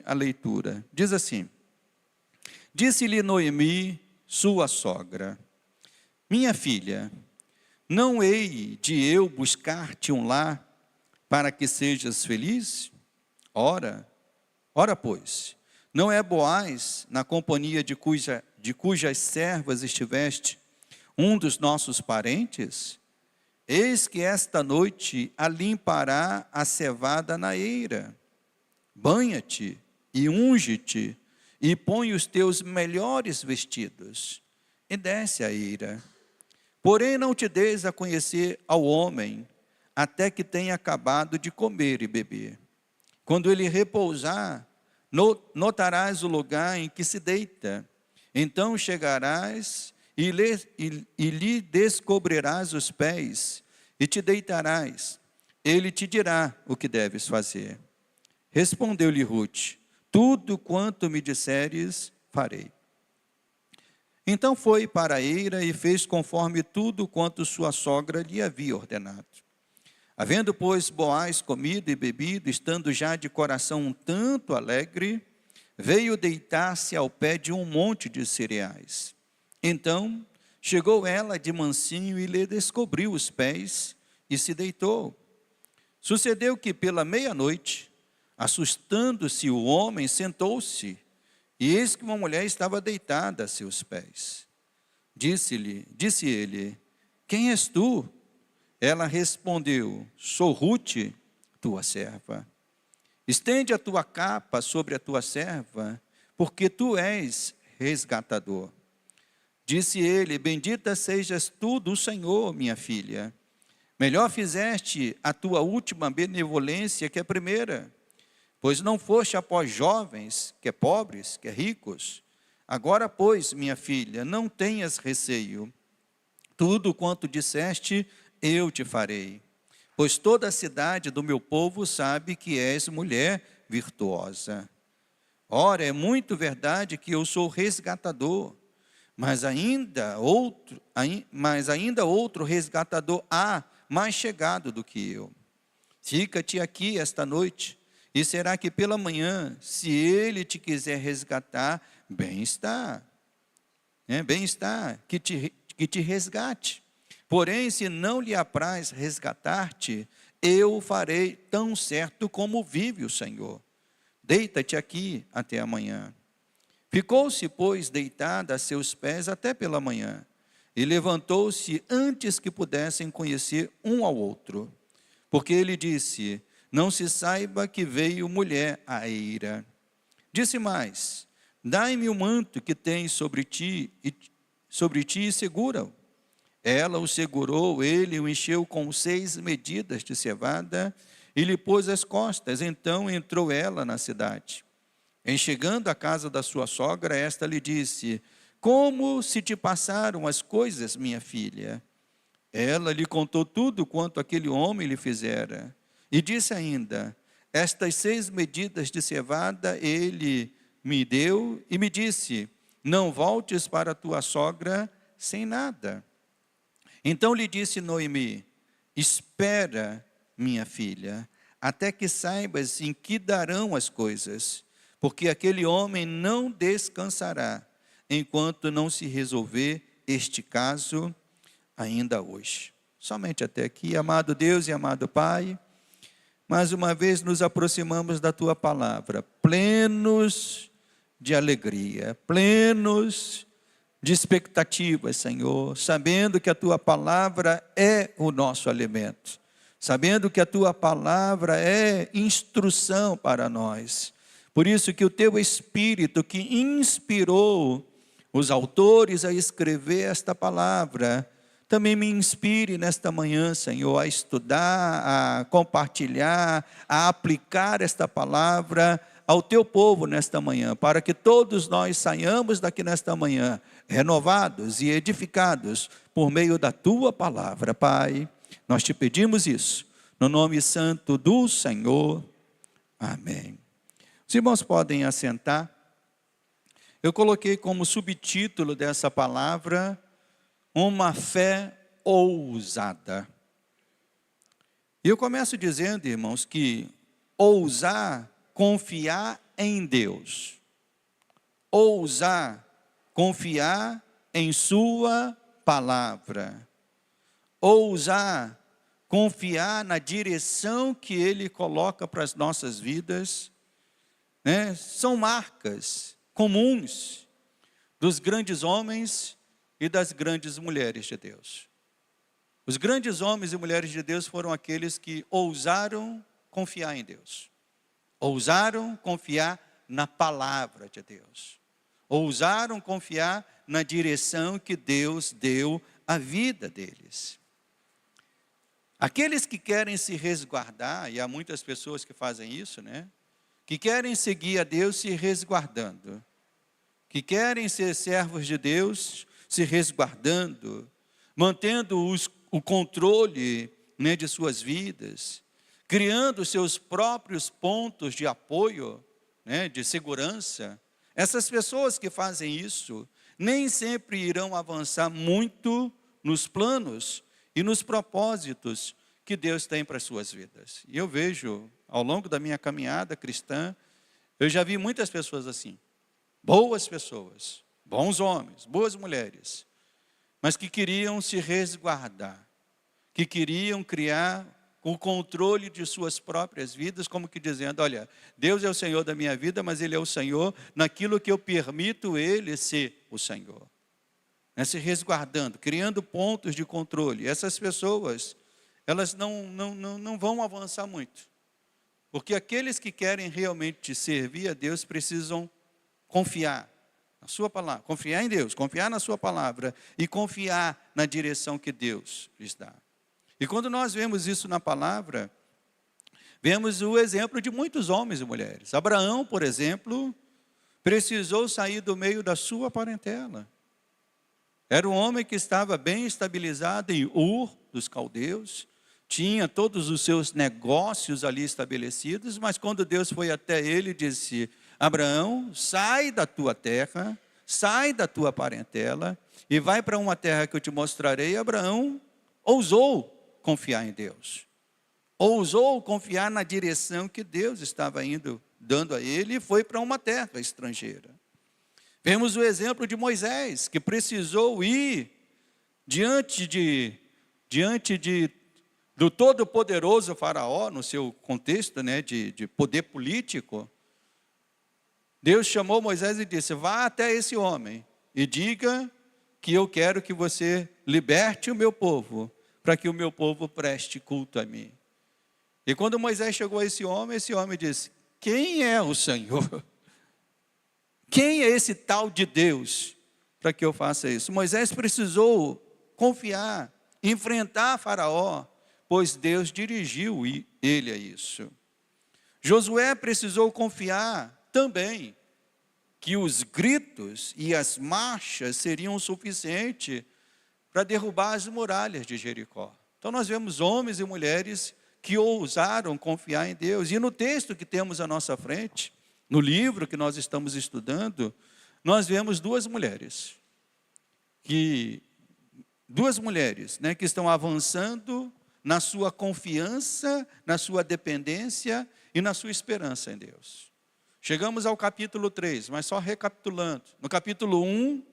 a leitura. Diz assim: disse-lhe Noemi, sua sogra: minha filha, não hei de eu buscar-te um lar para que sejas feliz? Ora, pois, não é Boaz, na companhia de cujas servas estiveste, um dos nossos parentes? Eis que esta noite alimpará a cevada na eira. Banha-te e unge-te, e põe os teus melhores vestidos, e desce a eira. Porém não te deis a conhecer ao homem, até que tenha acabado de comer e beber. Quando ele repousar, notarás o lugar em que se deita. Então chegarás e lhe descobrirás os pés, e te deitarás. Ele te dirá o que deves fazer. Respondeu-lhe Rute: tudo quanto me disseres, farei. Então foi para a eira e fez conforme tudo quanto sua sogra lhe havia ordenado. Havendo, pois, Boaz comido e bebido, estando já de coração um tanto alegre, veio deitar-se ao pé de um monte de cereais. Então chegou ela de mansinho e lhe descobriu os pés e se deitou. Sucedeu que pela meia-noite, assustando-se o homem, sentou-se, e eis que uma mulher estava deitada a seus pés. Disse ele: quem és tu? Ela respondeu: sou Rute, tua serva. Estende a tua capa sobre a tua serva, porque tu és resgatador. Disse ele: bendita sejas tu do Senhor, minha filha. Melhor fizeste a tua última benevolência que a primeira, pois não foste após jovens, que é pobres, que é ricos. Agora, pois, minha filha, não tenhas receio. Tudo quanto disseste, eu te farei. Pois toda a cidade do meu povo sabe que és mulher virtuosa. Ora, é muito verdade que eu sou resgatador, mas ainda outro resgatador há, mais chegado do que eu. Fica-te aqui esta noite, e será que pela manhã, se ele te quiser resgatar, bem está, que te resgate. Porém, se não lhe apraz resgatar-te, eu o farei tão certo como vive o Senhor. Deita-te aqui até amanhã. Ficou-se, pois, deitada a seus pés até pela manhã, e levantou-se antes que pudessem conhecer um ao outro. Porque ele disse: não se saiba que veio mulher à eira. Disse mais: dai-me o manto que tens sobre ti e segura-o. Ela o segurou, ele o encheu com 6 medidas de cevada e lhe pôs as costas. Então entrou ela na cidade. Em chegando à casa da sua sogra, esta lhe disse: como se te passaram as coisas, minha filha? Ela lhe contou tudo quanto aquele homem lhe fizera. E disse ainda: estas 6 medidas de cevada ele me deu e me disse: não voltes para tua sogra sem nada. Então lhe disse Noemi: espera, minha filha, até que saibas em que darão as coisas, porque aquele homem não descansará, enquanto não se resolver este caso ainda hoje. Somente até aqui, amado Deus e amado Pai, mais uma vez nos aproximamos da Tua palavra, plenos de alegria, plenos de expectativas, Senhor, sabendo que a Tua palavra é o nosso alimento, sabendo que a Tua palavra é instrução para nós. Por isso que o Teu Espírito que inspirou os autores a escrever esta palavra, também me inspire nesta manhã, Senhor, a estudar, a compartilhar, a aplicar esta palavra ao Teu povo nesta manhã, para que todos nós saiamos daqui nesta manhã renovados e edificados por meio da Tua palavra. Pai, nós Te pedimos isso, no nome santo do Senhor. Amém. Os irmãos podem assentar. Eu coloquei como subtítulo dessa palavra: uma fé ousada. E eu começo dizendo, irmãos, que ousar, confiar em Deus. Ousar confiar em sua palavra. Ousar confiar na direção que Ele coloca para as nossas vidas, né? São marcas comuns dos grandes homens e das grandes mulheres de Deus. Os grandes homens e mulheres de Deus foram aqueles que ousaram confiar em Deus. Ousaram confiar na palavra de Deus. Ousaram confiar na direção que Deus deu à vida deles. Aqueles que querem se resguardar, e há muitas pessoas que fazem isso, né? Que querem seguir a Deus se resguardando. Que querem ser servos de Deus se resguardando, mantendo o controle, né, de suas vidas, criando seus próprios pontos de apoio, né, de segurança. Essas pessoas que fazem isso nem sempre irão avançar muito nos planos e nos propósitos que Deus tem para as suas vidas. E eu vejo, ao longo da minha caminhada cristã, eu já vi muitas pessoas assim, boas pessoas, bons homens, boas mulheres, mas que queriam se resguardar, que queriam criar o controle de suas próprias vidas, como que dizendo, olha, Deus é o Senhor da minha vida, mas Ele é o Senhor naquilo que eu permito Ele ser o Senhor. Se resguardando, criando pontos de controle. Essas pessoas, elas não vão avançar muito. Porque aqueles que querem realmente servir a Deus precisam confiar na sua palavra, confiar em Deus, confiar na sua palavra e confiar na direção que Deus lhes dá. E quando nós vemos isso na palavra, vemos o exemplo de muitos homens e mulheres. Abraão, por exemplo, precisou sair do meio da sua parentela. Era um homem que estava bem estabilizado em Ur dos caldeus, tinha todos os seus negócios ali estabelecidos, mas quando Deus foi até ele, disse, Abraão, sai da tua terra, sai da tua parentela e vai para uma terra que eu te mostrarei. Abraão ousou confiar em Deus, ousou confiar na direção que Deus estava dando a ele e foi para uma terra estrangeira. Vemos o exemplo de Moisés, que precisou ir diante do todo-poderoso faraó, no seu contexto, né, de poder político. Deus chamou Moisés e disse, vá até esse homem e diga que eu quero que você liberte o meu povo, para que o meu povo preste culto a mim. E quando Moisés chegou a esse homem disse, quem é o Senhor? Quem é esse tal de Deus para que eu faça isso? Moisés precisou confiar, enfrentar Faraó, pois Deus dirigiu ele a isso. Josué precisou confiar também que os gritos e as marchas seriam suficientes para derrubar as muralhas de Jericó. Então nós vemos homens e mulheres que ousaram confiar em Deus. E no texto que temos à nossa frente, no livro que nós estamos estudando, nós vemos duas mulheres, né, que estão avançando na sua confiança, na sua dependência e na sua esperança em Deus. Chegamos ao capítulo 3, mas só recapitulando. No capítulo 1,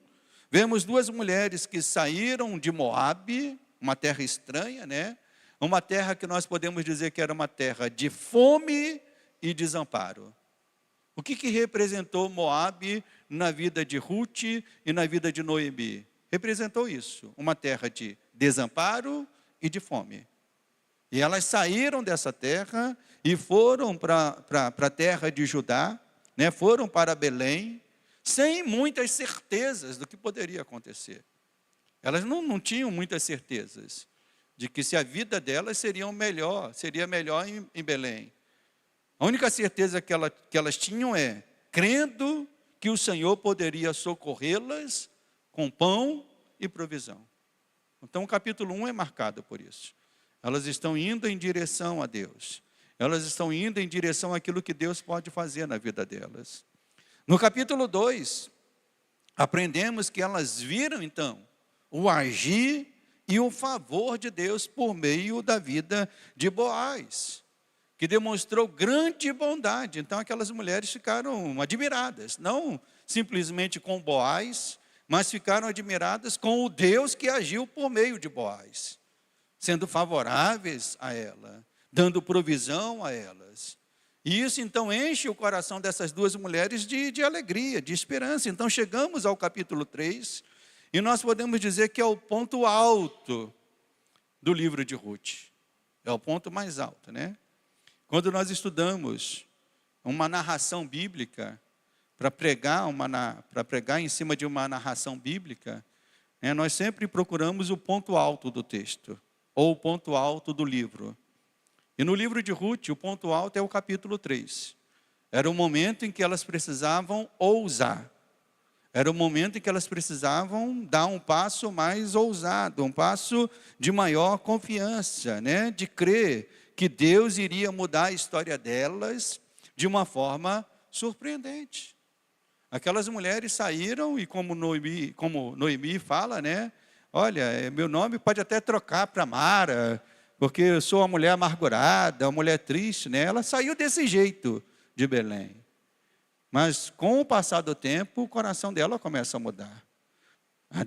vemos duas mulheres que saíram de Moabe, uma terra estranha, né? Uma terra que nós podemos dizer que era uma terra de fome e desamparo. O que representou Moabe na vida de Ruth e na vida de Noemi? Representou isso, uma terra de desamparo e de fome. E elas saíram dessa terra e foram para a terra de Judá, né? Foram para Belém, sem muitas certezas do que poderia acontecer. Elas não tinham muitas certezas de que se a vida delas seria melhor em Belém. A única certeza que elas tinham é, crendo que o Senhor poderia socorrê-las com pão e provisão. Então o capítulo 1 é marcado por isso. Elas estão indo em direção a Deus. Elas estão indo em direção àquilo que Deus pode fazer na vida delas. No capítulo 2, aprendemos que elas viram então o agir e o favor de Deus por meio da vida de Boaz, que demonstrou grande bondade. Então aquelas mulheres ficaram admiradas, não simplesmente com Boaz, mas ficaram admiradas com o Deus que agiu por meio de Boaz, sendo favoráveis a ela, dando provisão a elas. E isso então enche o coração dessas duas mulheres de alegria, de esperança. Então chegamos ao capítulo 3, e nós podemos dizer que é o ponto alto do livro de Ruth. É o ponto mais alto, né? Quando nós estudamos uma narração bíblica, para pregar em cima de uma narração bíblica, nós sempre procuramos o ponto alto do texto, ou o ponto alto do livro. E no livro de Ruth, o ponto alto é o capítulo 3. Era o momento em que elas precisavam ousar. Era o momento em que elas precisavam dar um passo mais ousado, um passo de maior confiança, né? De crer que Deus iria mudar a história delas de uma forma surpreendente. Aquelas mulheres saíram e como Noemi fala, né? Olha, meu nome pode até trocar para Mara, porque eu sou uma mulher amargurada, uma mulher triste, né? Ela saiu desse jeito de Belém. Mas com o passar do tempo, o coração dela começa a mudar.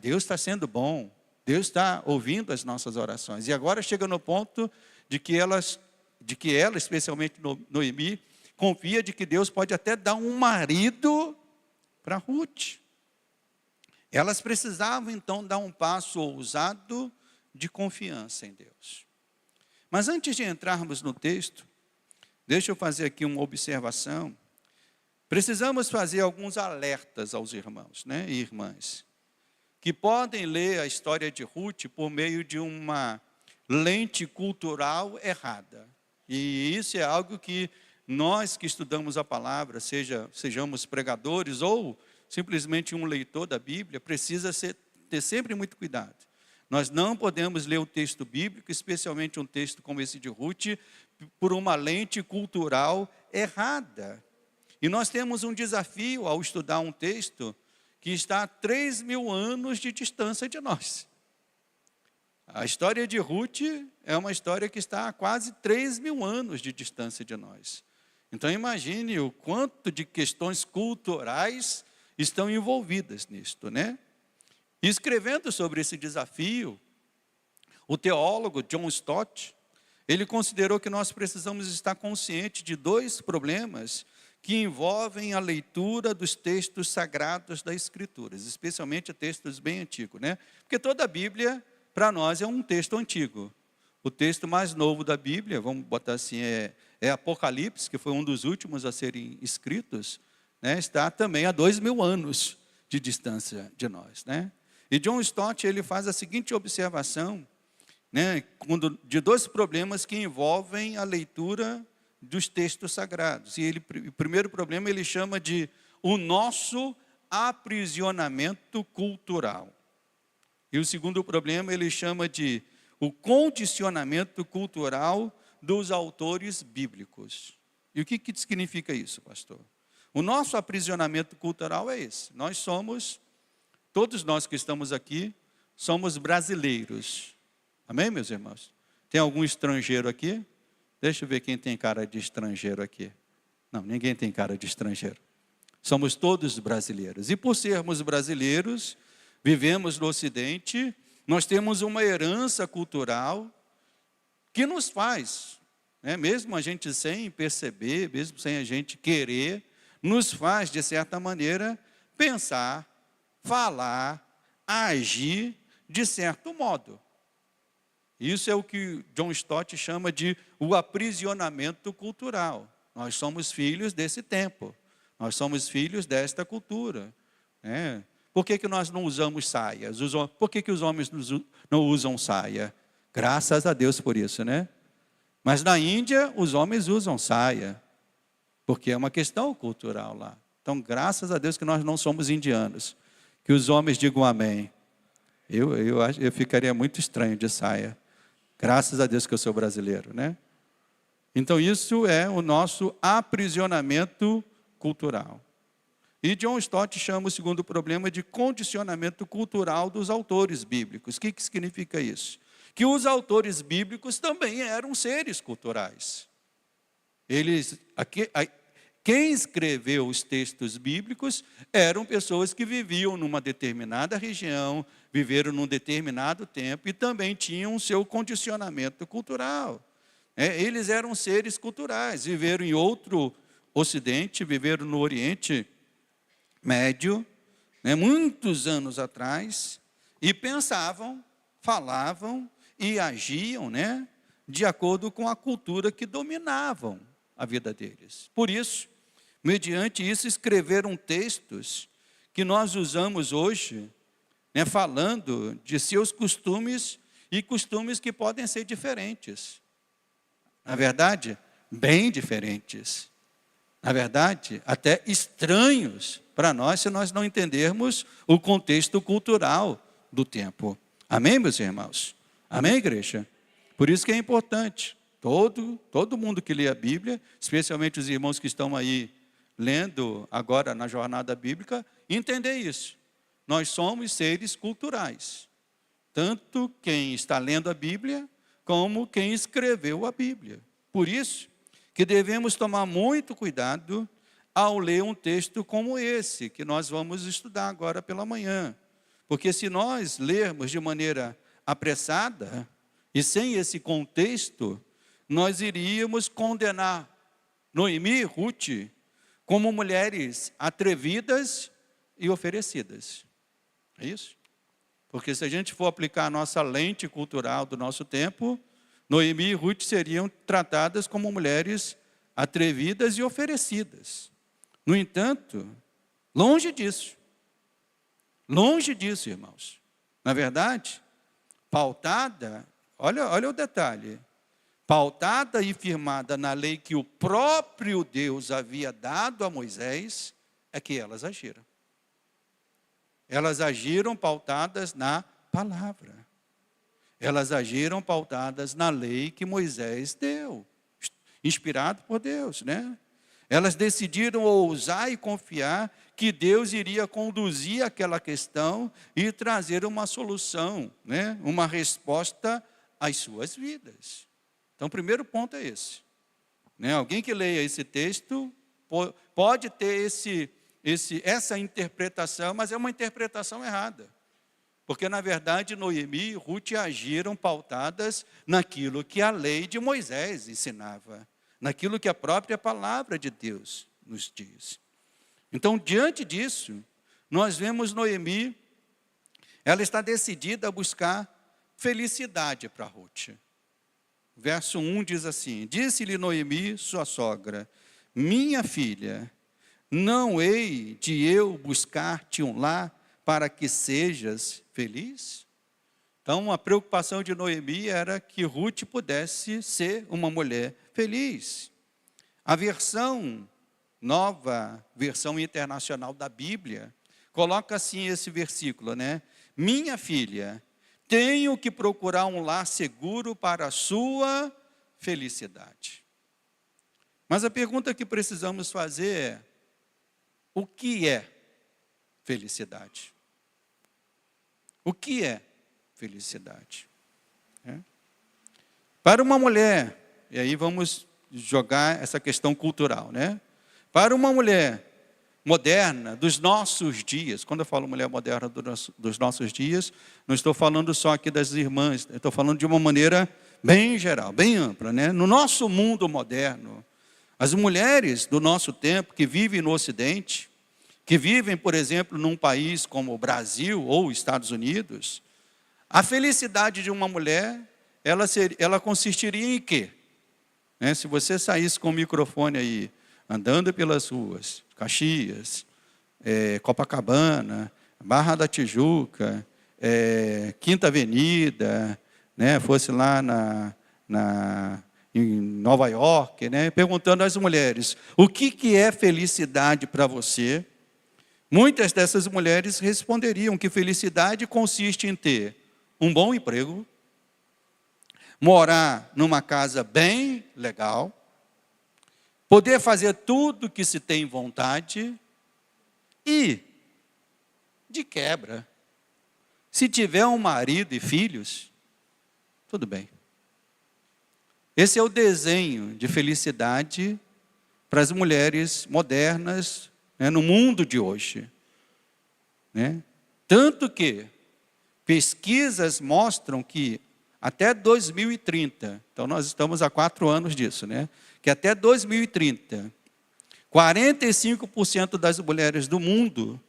Deus está sendo bom, Deus está ouvindo as nossas orações. E agora chega no ponto de que ela, especialmente Noemi, confia de que Deus pode até dar um marido para Ruth. Elas precisavam então dar um passo ousado de confiança em Deus. Mas antes de entrarmos no texto, deixa eu fazer aqui uma observação. Precisamos fazer alguns alertas aos irmãos, né, e irmãs, que podem ler a história de Ruth por meio de uma lente cultural errada. E isso é algo que nós que estudamos a palavra, sejamos pregadores ou simplesmente um leitor da Bíblia, precisa ter sempre muito cuidado. Nós não podemos ler o texto bíblico, especialmente um texto como esse de Ruth, por uma lente cultural errada. E nós temos um desafio ao estudar um texto que está a 3.000 anos de distância de nós. A história de Ruth é uma história que está a quase 3.000 anos de distância de nós. Então imagine o quanto de questões culturais estão envolvidas nisto, né? E escrevendo sobre esse desafio, o teólogo John Stott, ele considerou que nós precisamos estar conscientes de dois problemas que envolvem a leitura dos textos sagrados das Escrituras, especialmente textos bem antigos, né? Porque toda a Bíblia, para nós, é um texto antigo. O texto mais novo da Bíblia, vamos botar assim, é Apocalipse, que foi um dos últimos a serem escritos, né? Está também a 2.000 anos de distância de nós, né? E John Stott, ele faz a seguinte observação, né, de dois problemas que envolvem a leitura dos textos sagrados. E o primeiro problema ele chama de o nosso aprisionamento cultural. E o segundo problema ele chama de o condicionamento cultural dos autores bíblicos. E o que significa isso, pastor? O nosso aprisionamento cultural é esse. Todos nós que estamos aqui, somos brasileiros. Amém, meus irmãos? Tem algum estrangeiro aqui? Deixa eu ver quem tem cara de estrangeiro aqui. Não, ninguém tem cara de estrangeiro. Somos todos brasileiros. E por sermos brasileiros, vivemos no Ocidente, nós temos uma herança cultural que nos faz, né, mesmo a gente sem perceber, mesmo sem a gente querer, nos faz, de certa maneira, pensar, falar, agir de certo modo. Isso é o que John Stott chama de o aprisionamento cultural. Nós somos filhos desse tempo. Nós somos filhos desta cultura. Né? Por que nós não usamos saias? Por que os homens não usam saia? Graças a Deus por isso, né? Mas na Índia, os homens usam saia. Porque é uma questão cultural lá. Então, graças a Deus que nós não somos indianos. Que os homens digam amém. Eu ficaria muito estranho de saia. Graças a Deus que eu sou brasileiro, né? Então isso é o nosso aprisionamento cultural. E John Stott chama o segundo problema de condicionamento cultural dos autores bíblicos. O que significa isso? Que os autores bíblicos também eram seres culturais. Quem escreveu os textos bíblicos eram pessoas que viviam numa determinada região, viveram num determinado tempo e também tinham o seu condicionamento cultural. Eles eram seres culturais, viveram em outro Ocidente, viveram no Oriente Médio, muitos anos atrás, e pensavam, falavam e agiam, de acordo com a cultura que dominavam a vida deles. Por isso, mediante isso, escreveram textos que nós usamos hoje, falando de seus costumes e costumes que podem ser diferentes. Na verdade, bem diferentes. Na verdade, até estranhos para nós, se nós não entendermos o contexto cultural do tempo. Amém, meus irmãos? Amém, igreja? Por isso que é importante, todo mundo que lê a Bíblia, especialmente os irmãos que estão aí lendo agora na jornada bíblica, entender isso. Nós somos seres culturais. Tanto quem está lendo a Bíblia, como quem escreveu a Bíblia. Por isso que devemos tomar muito cuidado ao ler um texto como esse, que nós vamos estudar agora pela manhã. Porque se nós lermos de maneira apressada, e sem esse contexto, nós iríamos condenar Noemi e Ruth como mulheres atrevidas e oferecidas. É isso? Porque se a gente for aplicar a nossa lente cultural do nosso tempo, Noemi e Ruth seriam tratadas como mulheres atrevidas e oferecidas. No entanto, longe disso, irmãos. Na verdade, pautada, olha o detalhe, pautada e firmada na lei que o próprio Deus havia dado a Moisés, é que elas agiram. Elas agiram pautadas na palavra. Elas agiram pautadas na lei que Moisés deu, inspirado por Deus, Elas decidiram ousar e confiar que Deus iria conduzir aquela questão e trazer uma solução, uma resposta às suas vidas. Então, o primeiro ponto é esse. Alguém que leia esse texto pode ter essa interpretação, mas é uma interpretação errada. Porque, na verdade, Noemi e Ruth agiram pautadas naquilo que a lei de Moisés ensinava, naquilo que a própria palavra de Deus nos diz. Então, diante disso, nós vemos Noemi, ela está decidida a buscar felicidade para Ruth. Verso 1 diz assim: disse-lhe Noemi, sua sogra, minha filha, não hei de eu buscar-te um lar para que sejas feliz? Então, a preocupação de Noemi era que Ruth pudesse ser uma mulher feliz. A nova versão internacional da Bíblia, coloca assim esse versículo, Minha filha, tenho que procurar um lar seguro para a sua felicidade. Mas a pergunta que precisamos fazer é: o que é felicidade? O que é felicidade? Para uma mulher, e aí vamos jogar essa questão cultural, Para uma mulher moderna dos nossos dias, quando eu falo mulher moderna dos nossos dias, não estou falando só aqui das irmãs, estou falando de uma maneira bem geral, bem ampla, No nosso mundo moderno, as mulheres do nosso tempo que vivem no Ocidente, que vivem, por exemplo, num país como o Brasil ou Estados Unidos, a felicidade de uma mulher, ela consistiria em quê? Se você saísse com o microfone aí, andando pelas ruas, Caxias, Copacabana, Barra da Tijuca, Quinta Avenida, fosse lá em Nova York, perguntando às mulheres, o que é felicidade para você? Muitas dessas mulheres responderiam que felicidade consiste em ter um bom emprego, morar numa casa bem legal, poder fazer tudo que se tem vontade e, de quebra, se tiver um marido e filhos, tudo bem. Esse é o desenho de felicidade para as mulheres modernas, né, no mundo de hoje. Né? Tanto que pesquisas mostram que até 2030, então nós estamos há 4 anos disso, né? Que até 2030, 45% das mulheres do mundo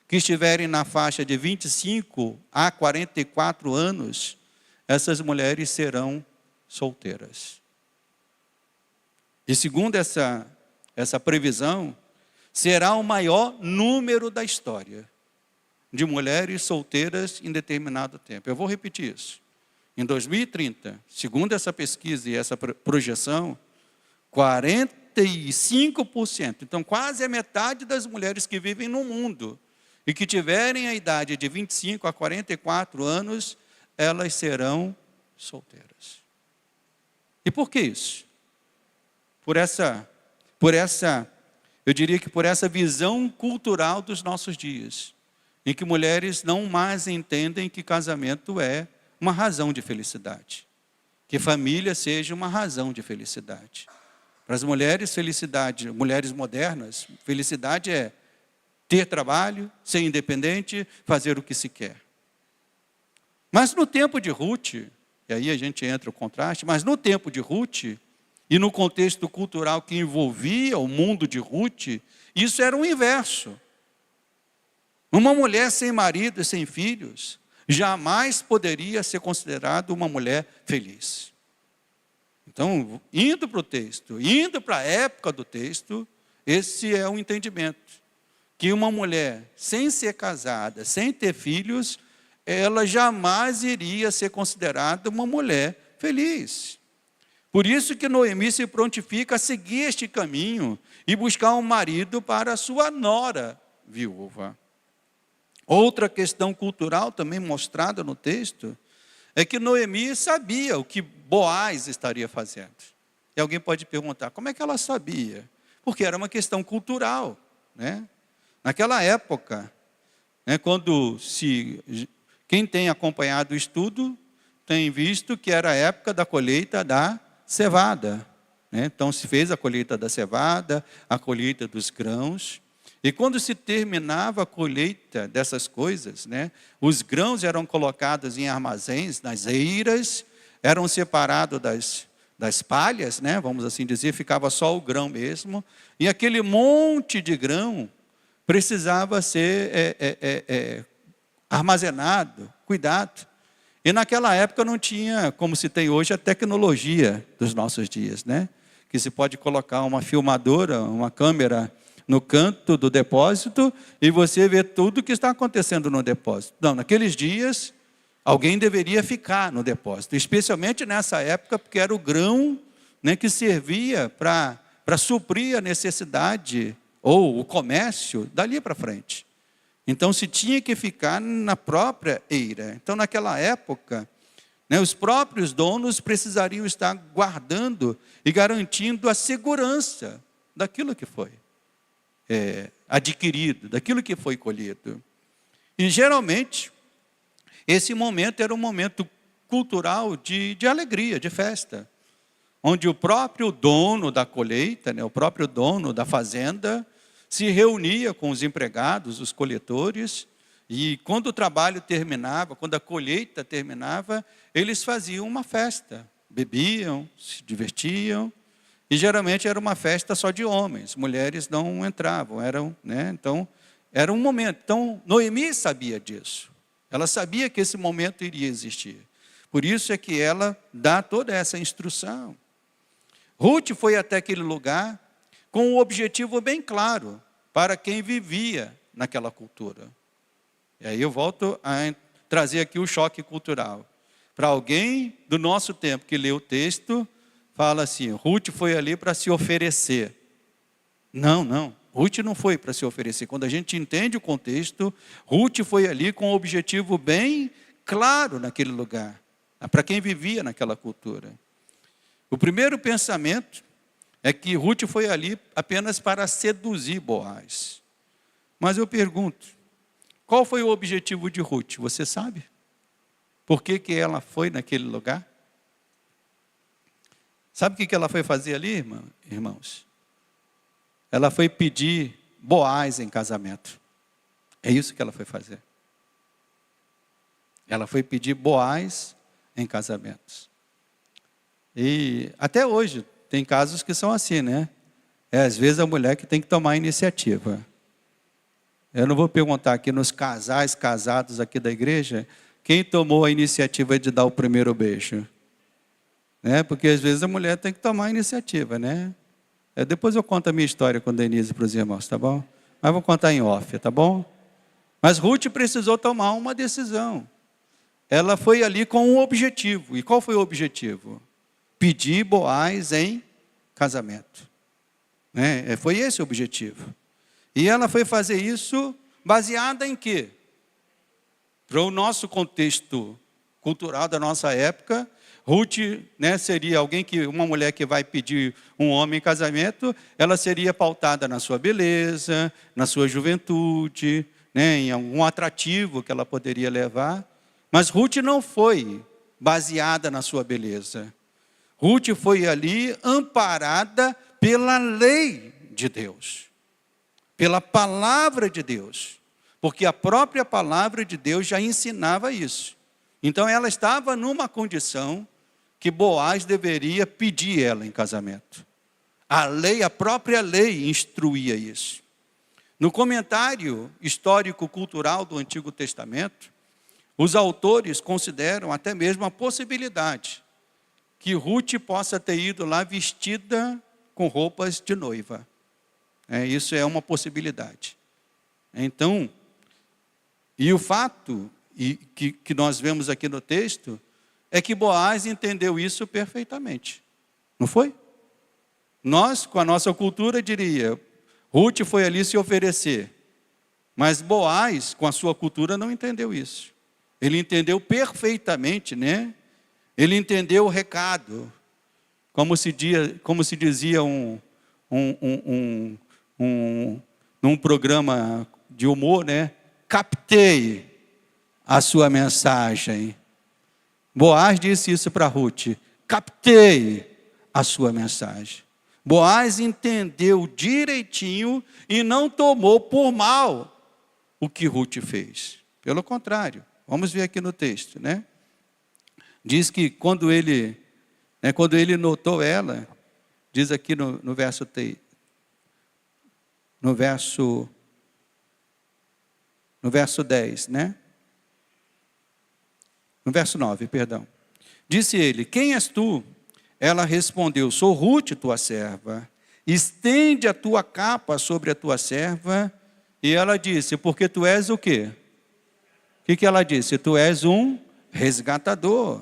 que estiverem na faixa de 25 a 44 anos, essas mulheres serão solteiras. E segundo essa previsão, será o maior número da história de mulheres solteiras em determinado tempo. Eu vou repetir isso. Em 2030, segundo essa pesquisa e essa projeção, 45%, então quase a metade das mulheres que vivem no mundo e que tiverem a idade de 25 a 44 anos, elas serão solteiras. E por que isso? Eu diria que por essa visão cultural dos nossos dias, em que mulheres não mais entendem que casamento é uma razão de felicidade, que família seja uma razão de felicidade. Para as mulheres, felicidade, mulheres modernas, felicidade é ter trabalho, ser independente, fazer o que se quer. Mas no tempo de Ruth, e aí a gente entra o contraste, mas no tempo de Ruth, e no contexto cultural que envolvia o mundo de Ruth, isso era o inverso. Uma mulher sem marido e sem filhos jamais poderia ser considerada uma mulher feliz. Então, indo para o texto, indo para a época do texto, esse é o entendimento. Que uma mulher sem ser casada, sem ter filhos, ela jamais iria ser considerada uma mulher feliz. Por isso que Noemi se prontifica a seguir este caminho e buscar um marido para a sua nora viúva. Outra questão cultural também mostrada no texto é que Noemi sabia o que Boaz estaria fazendo. E alguém pode perguntar, como é que ela sabia? Porque era uma questão cultural, né? Naquela época, né, quem tem acompanhado o estudo tem visto que era a época da colheita da cevada. Né? Então se fez a colheita da cevada, a colheita dos grãos. E quando se terminava a colheita dessas coisas, né, os grãos eram colocados em armazéns, nas eiras, eram separados das palhas, né, vamos assim dizer, ficava só o grão mesmo, e aquele monte de grão precisava ser armazenado, cuidado. E naquela época não tinha, como se tem hoje, a tecnologia dos nossos dias, né, que se pode colocar uma filmadora, uma câmera no canto do depósito e você vê tudo o que está acontecendo no depósito. Não, naqueles dias, alguém deveria ficar no depósito, especialmente nessa época, porque era o grão, né, que servia para suprir a necessidade ou o comércio dali para frente. Então, se tinha que ficar na própria eira. Então, naquela época, né, os próprios donos precisariam estar guardando e garantindo a segurança daquilo que foi adquirido, daquilo que foi colhido. E geralmente, esse momento era um momento cultural de alegria, de festa, onde o próprio dono da colheita, né, o próprio dono da fazenda, se reunia com os empregados, os coletores, e quando o trabalho terminava, quando a colheita terminava, eles faziam uma festa, bebiam, se divertiam. E geralmente era uma festa só de homens, mulheres não entravam, né? Então, era um momento. Então, Noemi sabia disso. Ela sabia que esse momento iria existir. Por isso é que ela dá toda essa instrução. Ruth foi até aquele lugar com um objetivo bem claro para quem vivia naquela cultura. E aí eu volto a trazer aqui o choque cultural. Para alguém do nosso tempo que lê o texto, fala assim, Ruth foi ali para se oferecer. Não, Ruth não foi para se oferecer. Quando a gente entende o contexto, Ruth foi ali com um objetivo bem claro naquele lugar, para quem vivia naquela cultura. O primeiro pensamento é que Ruth foi ali apenas para seduzir Boaz. Mas eu pergunto, qual foi o objetivo de Ruth? Você sabe? Por que ela foi naquele lugar? Sabe o que ela foi fazer ali, irmãos? Ela foi pedir Boaz em casamento. É isso que ela foi fazer. Ela foi pedir Boaz em casamento. E até hoje tem casos que são assim, né? Às vezes a mulher que tem que tomar a iniciativa. Eu não vou perguntar aqui nos casais casados aqui da igreja, quem tomou a iniciativa de dar o primeiro beijo? Né? Porque às vezes a mulher tem que tomar a iniciativa, né? Depois eu conto a minha história com Denise para os irmãos, tá bom? Mas vou contar em off, tá bom? Mas Ruth precisou tomar uma decisão. Ela foi ali com um objetivo. E qual foi o objetivo? Pedir Boaz em casamento. Né? Foi esse o objetivo. E ela foi fazer isso baseada em quê? Para o nosso contexto cultural da nossa época, Ruth, né, seria uma mulher que vai pedir um homem em casamento, ela seria pautada na sua beleza, na sua juventude, né, em algum atrativo que ela poderia levar. Mas Ruth não foi baseada na sua beleza. Ruth foi ali amparada pela lei de Deus, pela palavra de Deus, porque a própria palavra de Deus já ensinava isso. Então ela estava numa condição que Boaz deveria pedir ela em casamento. A própria lei instruía isso. No comentário histórico-cultural do Antigo Testamento, os autores consideram até mesmo a possibilidade que Ruth possa ter ido lá vestida com roupas de noiva. Isso é uma possibilidade. Então, e o fato que nós vemos aqui no texto é que Boaz entendeu isso perfeitamente. Não foi? Nós, com a nossa cultura, diria, Ruth foi ali se oferecer. Mas Boaz, com a sua cultura, não entendeu isso. Ele entendeu perfeitamente, né? Ele entendeu o recado. Como se dizia num programa de humor, né? Captei a sua mensagem. Boaz disse isso para Ruth. Captei a sua mensagem. Boaz entendeu direitinho e não tomou por mal o que Ruth fez. Pelo contrário, vamos ver aqui no texto, né? Diz que quando ele notou ela, diz aqui no verso 10, né? No verso 9, perdão. Disse ele, quem és tu? Ela respondeu, sou Ruth, tua serva. Estende a tua capa sobre a tua serva. E ela disse, porque tu és o quê? O que ela disse? Tu és um resgatador.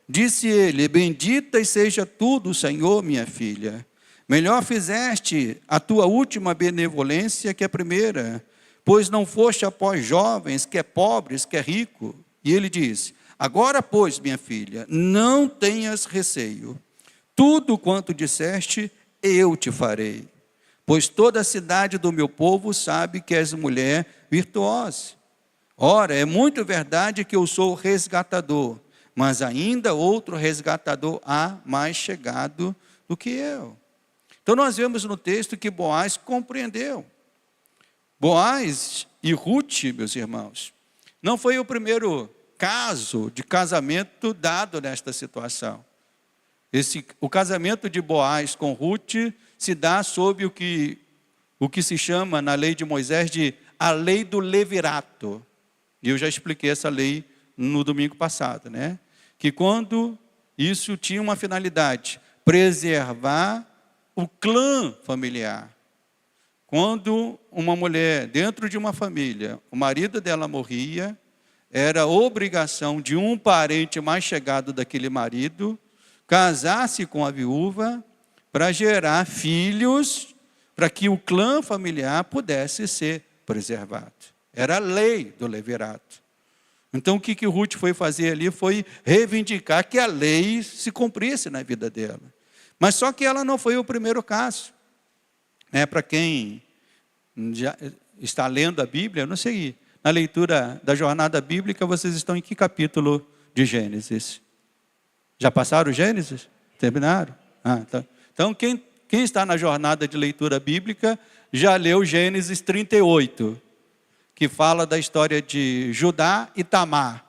Disse ele, bendita seja tu do Senhor, minha filha. Melhor fizeste a tua última benevolência que a primeira, pois não foste após jovens, que é pobres, que é rico. E ele diz, agora, pois, minha filha, não tenhas receio. Tudo quanto disseste, eu te farei. Pois toda a cidade do meu povo sabe que és mulher virtuosa. Ora, é muito verdade que eu sou resgatador, mas ainda outro resgatador há mais chegado do que eu. Então nós vemos no texto que Boaz compreendeu. Boaz e Ruth, meus irmãos, não foi o primeiro caso de casamento dado nesta situação. O casamento de Boaz com Ruth se dá sob o que se chama na lei de Moisés de a lei do levirato. E eu já expliquei essa lei no domingo passado, né? Que quando isso tinha uma finalidade, preservar o clã familiar. Quando uma mulher dentro de uma família, o marido dela morria, era obrigação de um parente mais chegado daquele marido casar-se com a viúva para gerar filhos, para que o clã familiar pudesse ser preservado. Era a lei do levirato. Então o que Ruth foi fazer ali foi reivindicar que a lei se cumprisse na vida dela. Mas só que ela não foi o primeiro caso. Para quem já está lendo a Bíblia, eu não sei, na leitura da jornada bíblica, vocês estão em que capítulo de Gênesis? Já passaram o Gênesis? Terminaram? Tá. Então, quem está na jornada de leitura bíblica já leu Gênesis 38, que fala da história de Judá e Tamar.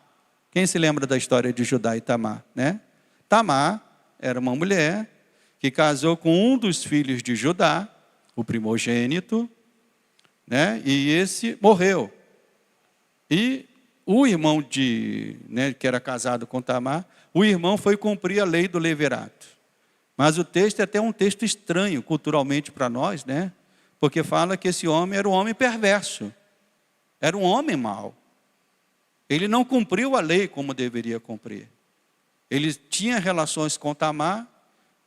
Quem se lembra da história de Judá e Tamar, né? Tamar era uma mulher que casou com um dos filhos de Judá, o primogênito, né? E esse morreu. E o irmão que era casado com Tamar, o irmão foi cumprir a lei do levirato. Mas o texto é até um texto estranho culturalmente para nós, né? Porque fala que esse homem era um homem perverso, era um homem mau. Ele não cumpriu a lei como deveria cumprir. Ele tinha relações com Tamar,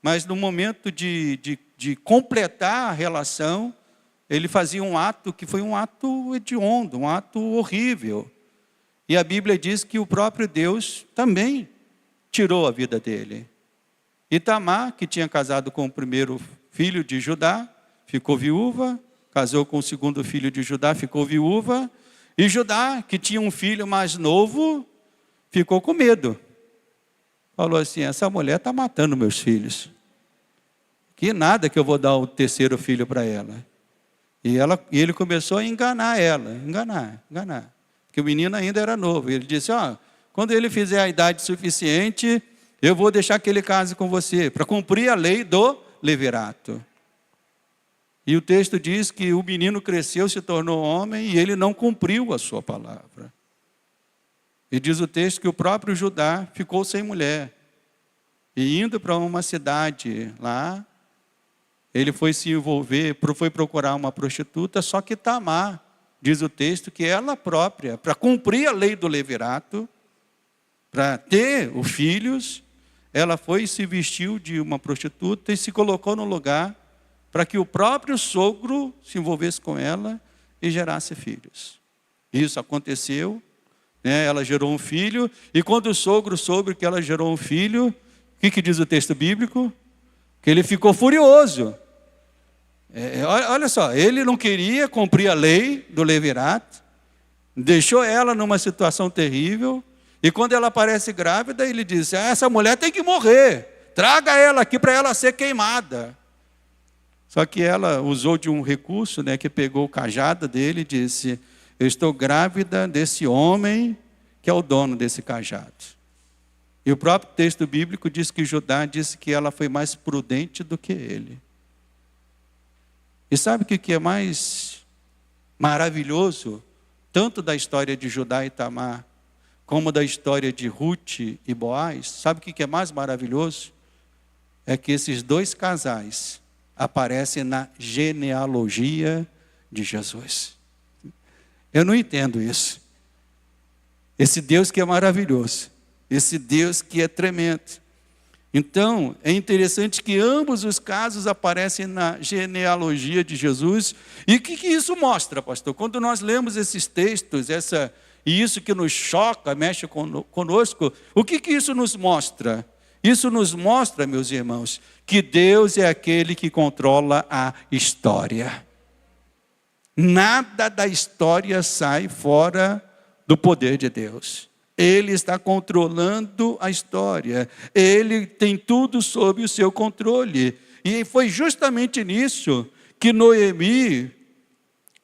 mas no momento de completar a relação, ele fazia um ato que foi um ato hediondo, um ato horrível. E a Bíblia diz que o próprio Deus também tirou a vida dele. E Tamar, que tinha casado com o primeiro filho de Judá, ficou viúva, casou com o segundo filho de Judá, ficou viúva, e Judá, que tinha um filho mais novo, ficou com medo. Falou assim, essa mulher está matando meus filhos. Que nada que eu vou dar o terceiro filho para ela. E ele começou a enganar ela, enganar. Porque o menino ainda era novo. Ele disse, quando ele fizer a idade suficiente, eu vou deixar que ele case com você, para cumprir a lei do levirato. E o texto diz que o menino cresceu, se tornou homem, e ele não cumpriu a sua palavra. E diz o texto que o próprio Judá ficou sem mulher. E indo para uma cidade lá, ele foi se envolver, foi procurar uma prostituta, só que Tamar, diz o texto, que ela própria, para cumprir a lei do levirato, para ter os filhos, ela foi e se vestiu de uma prostituta e se colocou no lugar para que o próprio sogro se envolvesse com ela e gerasse filhos. Isso aconteceu, né? Ela gerou um filho, e quando o sogro soube que ela gerou um filho, o que diz o texto bíblico? Que ele ficou furioso. Olha só, ele não queria cumprir a lei do levirato, deixou ela numa situação terrível, e quando ela aparece grávida, ele diz, essa mulher tem que morrer, traga ela aqui para ela ser queimada. Só que ela usou de um recurso, né, que pegou o cajado dele e disse, eu estou grávida desse homem que é o dono desse cajado. E o próprio texto bíblico diz que Judá disse que ela foi mais prudente do que ele. E sabe o que é mais maravilhoso? Tanto da história de Judá e Tamar, como da história de Ruth e Boaz. Sabe o que é mais maravilhoso? É que esses dois casais aparecem na genealogia de Jesus. Eu não entendo isso. Esse Deus que é maravilhoso. Esse Deus que é tremendo. Então, é interessante que ambos os casos aparecem na genealogia de Jesus. E o que isso mostra, pastor? Quando nós lemos esses textos, e isso que nos choca, mexe conosco, o que isso nos mostra? Isso nos mostra, meus irmãos, que Deus é aquele que controla a história. Nada da história sai fora do poder de Deus. Ele está controlando a história. Ele tem tudo sob o seu controle. E foi justamente nisso que Noemi,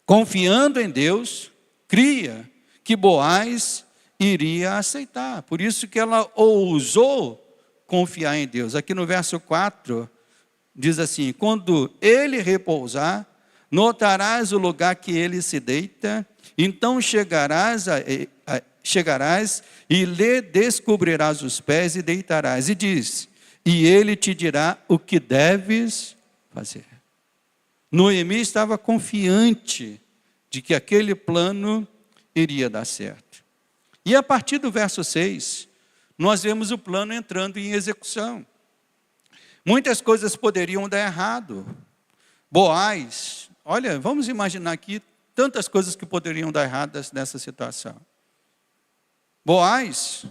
confiando em Deus, cria que Boaz iria aceitar. Por isso que ela ousou confiar em Deus. Aqui no verso 4, diz assim, quando ele repousar, notarás o lugar que ele se deita, então chegarás e lhe descobrirás os pés e deitarás. E diz, e ele te dirá o que deves fazer. Noemi estava confiante de que aquele plano iria dar certo. E a partir do verso 6, nós vemos o plano entrando em execução. Muitas coisas poderiam dar errado. Boaz, olha, vamos imaginar aqui tantas coisas que poderiam dar erradas nessa situação. Boaz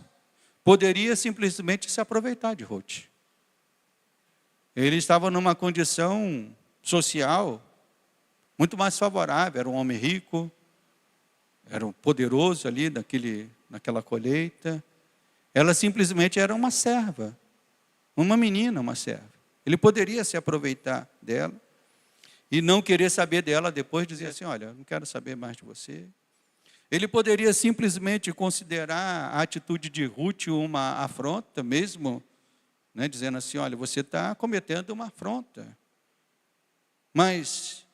poderia simplesmente se aproveitar de Ruth. Ele estava numa condição social muito mais favorável, era um homem rico, era um poderoso ali naquela colheita. Ela simplesmente era uma serva, uma menina, uma serva. Ele poderia se aproveitar dela e não querer saber dela depois, dizer assim, olha, não quero saber mais de você. Ele poderia simplesmente considerar a atitude de Ruth uma afronta, mesmo, né, dizendo assim, olha, você está cometendo uma afronta. Mas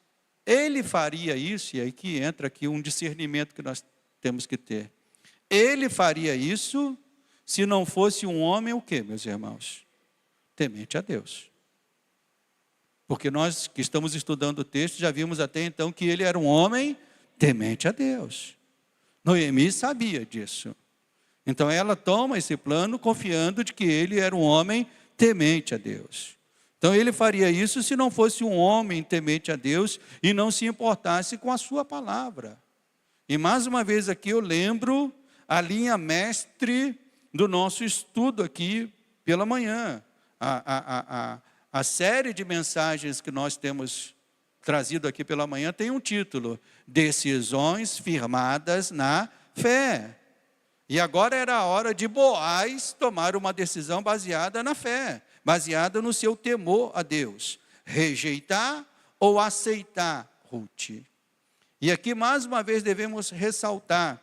ele faria isso, e aí que entra aqui um discernimento que nós temos que ter. Ele faria isso se não fosse um homem o quê, meus irmãos? Temente a Deus. Porque nós que estamos estudando o texto, já vimos até então que ele era um homem temente a Deus. Noemi sabia disso. Então ela toma esse plano confiando de que ele era um homem temente a Deus. Então ele faria isso se não fosse um homem temente a Deus e não se importasse com a sua palavra. E mais uma vez aqui eu lembro a linha mestre do nosso estudo aqui pela manhã. A série de mensagens que nós temos trazido aqui pela manhã tem um título: Decisões firmadas na fé. E agora era a hora de Boaz tomar uma decisão baseada na fé, baseada no seu temor a Deus. Rejeitar ou aceitar Ruth. E aqui mais uma vez devemos ressaltar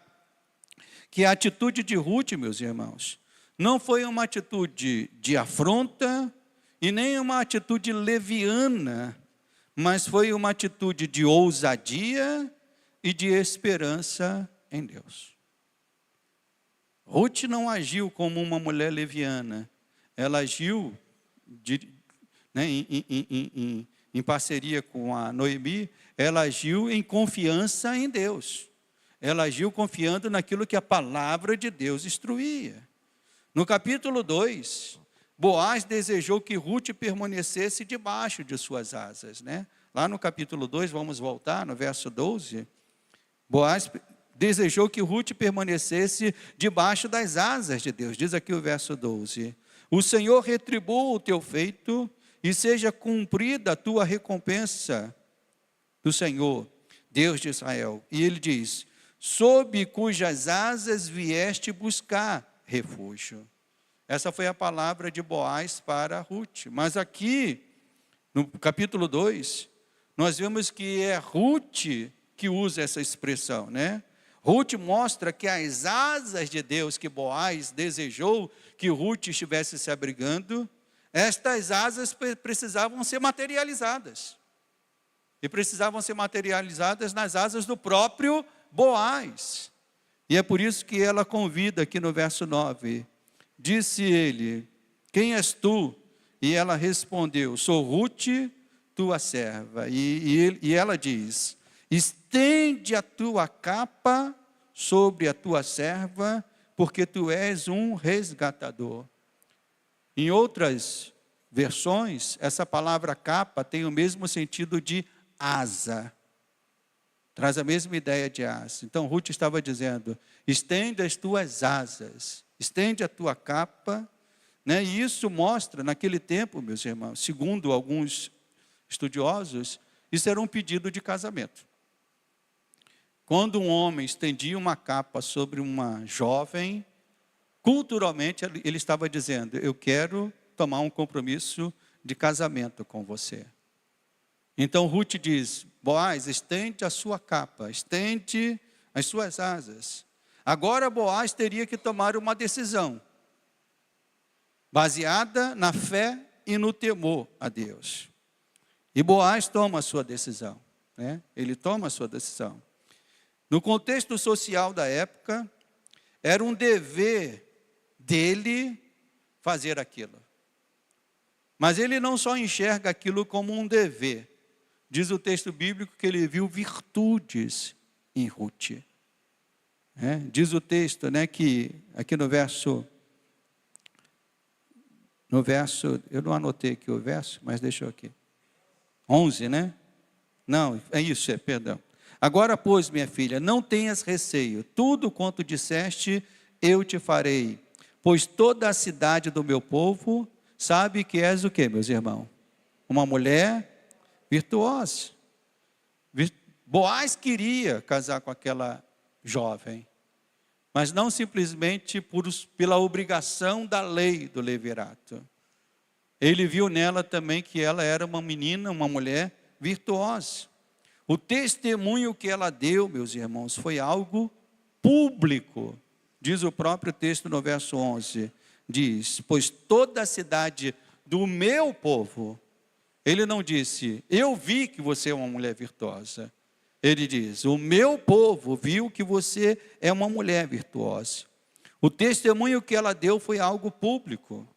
que a atitude de Ruth, meus irmãos, não foi uma atitude de afronta e nem uma atitude leviana, mas foi uma atitude de ousadia e de esperança em Deus. Ruth não agiu como uma mulher leviana, ela agiu em parceria com a Noemi, ela agiu em confiança em Deus. Ela agiu confiando naquilo que a palavra de Deus instruía. No capítulo 2, Boaz desejou que Ruth permanecesse debaixo de suas asas, né? Lá no capítulo 2, vamos voltar no verso 12. Boaz desejou que Ruth permanecesse debaixo das asas de Deus. Diz aqui o verso 12. O Senhor retribua o teu feito e seja cumprida a tua recompensa do Senhor, Deus de Israel. E ele diz, sob cujas asas vieste buscar refúgio. Essa foi a palavra de Boaz para Ruth. Mas aqui, no capítulo 2, nós vemos que é Ruth que usa essa expressão, né? Ruth mostra que as asas de Deus que Boaz desejou que Ruth estivesse se abrigando, estas asas precisavam ser materializadas. E precisavam ser materializadas nas asas do próprio Boaz. E é por isso que ela convida aqui no verso 9. Disse ele, quem és tu? E ela respondeu, sou Ruth, tua serva. E ela diz, estende a tua capa sobre a tua serva, porque tu és um resgatador. Em outras versões, essa palavra capa tem o mesmo sentido de asa. Traz a mesma ideia de asa. Então Ruth estava dizendo, estende as tuas asas, estende a tua capa, né? E isso mostra, naquele tempo, meus irmãos, segundo alguns estudiosos, isso era um pedido de casamento. Quando um homem estendia uma capa sobre uma jovem, culturalmente ele estava dizendo, eu quero tomar um compromisso de casamento com você. Então Ruth diz, Boaz, estende a sua capa, estende as suas asas. Agora Boaz teria que tomar uma decisão, baseada na fé e no temor a Deus. E Boaz toma a sua decisão, né? Ele toma a sua decisão. No contexto social da época, era um dever dele fazer aquilo. Mas ele não só enxerga aquilo como um dever. Diz o texto bíblico que ele viu virtudes em Ruth. Diz o texto, né, que aqui no verso, eu não anotei aqui o verso, mas deixa eu aqui. 11, né? Não, é isso, perdão. Agora, pois, minha filha, não tenhas receio, tudo quanto disseste, eu te farei. Pois toda a cidade do meu povo sabe que és o quê, meus irmãos? Uma mulher virtuosa. Boaz queria casar com aquela jovem, mas não simplesmente pela obrigação da lei do levirato. ele viu nela também que ela era uma menina, uma mulher virtuosa. O testemunho que ela deu, meus irmãos, foi algo público. Diz o próprio texto no verso 11, diz, pois toda a cidade do meu povo, ele não disse, eu vi que você é uma mulher virtuosa. Ele diz, o meu povo viu que você é uma mulher virtuosa. O testemunho que ela deu foi algo público.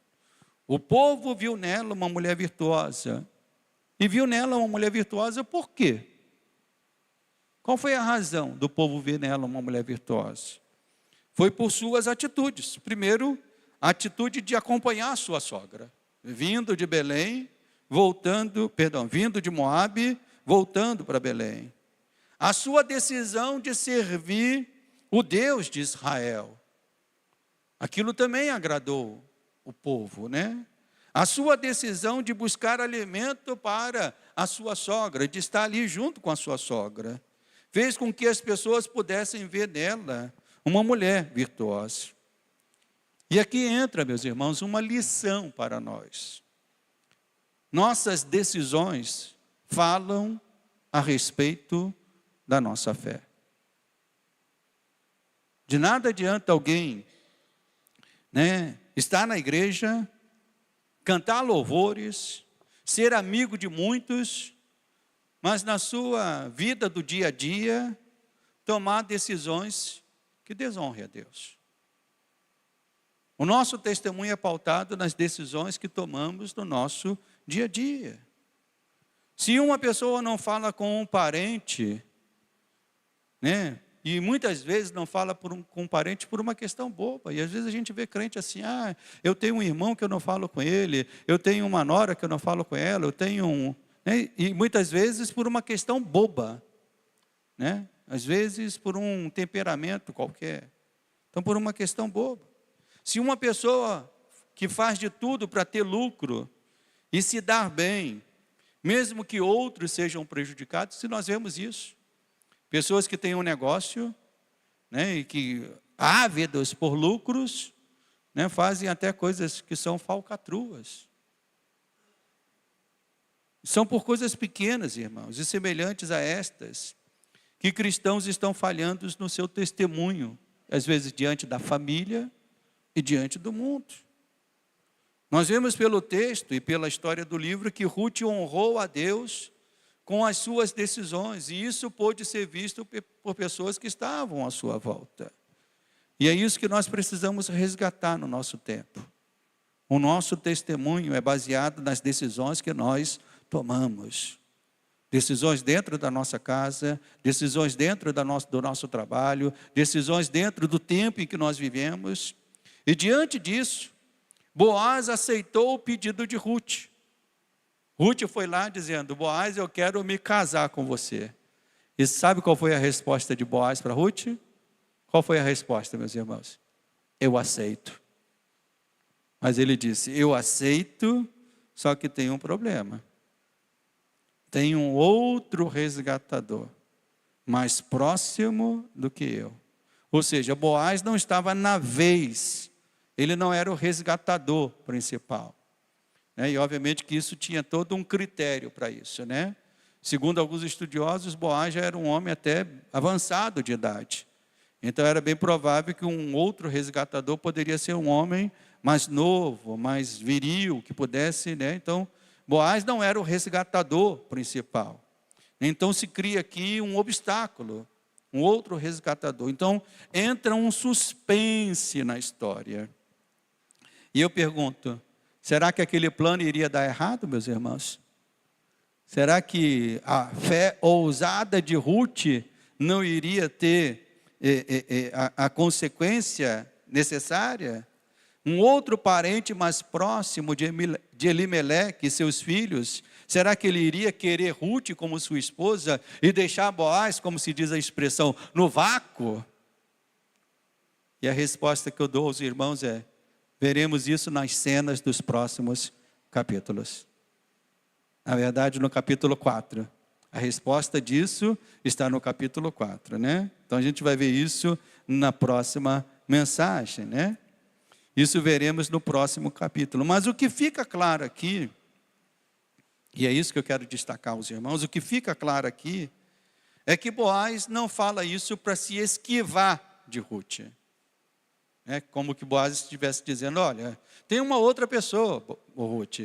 O povo viu nela uma mulher virtuosa. E viu nela uma mulher virtuosa por quê? Qual foi a razão do povo ver nela uma mulher virtuosa? Foi por suas atitudes. Primeiro, a atitude de acompanhar a sua sogra. Vindo de Belém, vindo de Moabe, voltando para Belém. A sua decisão de servir o Deus de Israel. Aquilo também agradou o povo, né? A sua decisão de buscar alimento para a sua sogra, de estar ali junto com a sua sogra, fez com que as pessoas pudessem ver nela uma mulher virtuosa. E aqui entra, meus irmãos, uma lição para nós. Nossas decisões falam a respeito da nossa fé. De nada adianta alguém, estar na igreja, cantar louvores, ser amigo de muitos, mas na sua vida do dia a dia, tomar decisões que desonrem a Deus. O nosso testemunho é pautado nas decisões que tomamos no nosso dia a dia. Se uma pessoa não fala com um parente, e muitas vezes não fala com um parente por uma questão boba. E às vezes a gente vê crente assim, eu tenho um irmão que eu não falo com ele, eu tenho uma nora que eu não falo com ela, eu tenho um... E muitas vezes por uma questão boba. Às vezes por um temperamento qualquer. Então por uma questão boba. Se uma pessoa que faz de tudo para ter lucro e se dar bem, mesmo que outros sejam prejudicados, se nós vemos isso. Pessoas que têm um negócio, e que ávidos por lucros, fazem até coisas que são falcatruas. São por coisas pequenas, irmãos, e semelhantes a estas, que cristãos estão falhando no seu testemunho, às vezes diante da família e diante do mundo. Nós vemos pelo texto e pela história do livro que Ruth honrou a Deus com as suas decisões, e isso pôde ser visto por pessoas que estavam à sua volta. E é isso que nós precisamos resgatar no nosso tempo. O nosso testemunho é baseado nas decisões que nós tomamos. Decisões dentro da nossa casa, decisões dentro do nosso trabalho, decisões dentro do tempo em que nós vivemos. E diante disso, Boaz aceitou o pedido de Ruth. Ruth foi lá dizendo, Boaz, eu quero me casar com você. E sabe qual foi a resposta de Boaz para Ruth? Qual foi a resposta, meus irmãos? Eu aceito. Mas ele disse, eu aceito, só que tem um problema. Tem um outro resgatador, mais próximo do que eu. Ou seja, Boaz não estava na vez, ele não era o resgatador principal. E obviamente que isso tinha todo um critério para isso. Segundo alguns estudiosos, Boaz já era um homem até avançado de idade. Então era bem provável que um outro resgatador poderia ser um homem mais novo, mais viril, que pudesse, Então, Boaz não era o resgatador principal. Então se cria aqui um obstáculo, um outro resgatador. Então entra um suspense na história. E eu pergunto, será que aquele plano iria dar errado, meus irmãos? Será que a fé ousada de Ruth não iria ter a consequência necessária? Um outro parente mais próximo de Elimeleque e seus filhos, será que ele iria querer Ruth como sua esposa e deixar Boaz, como se diz a expressão, no vácuo? E a resposta que eu dou aos irmãos é, veremos isso nas cenas dos próximos capítulos. Na verdade, no capítulo 4. A resposta disso está no capítulo 4, Então a gente vai ver isso na próxima mensagem, Isso veremos no próximo capítulo. Mas o que fica claro aqui, e é isso que eu quero destacar aos irmãos, o que fica claro aqui é que Boaz não fala isso para se esquivar de Ruth. É como que Boaz estivesse dizendo, olha, tem uma outra pessoa, Ruth.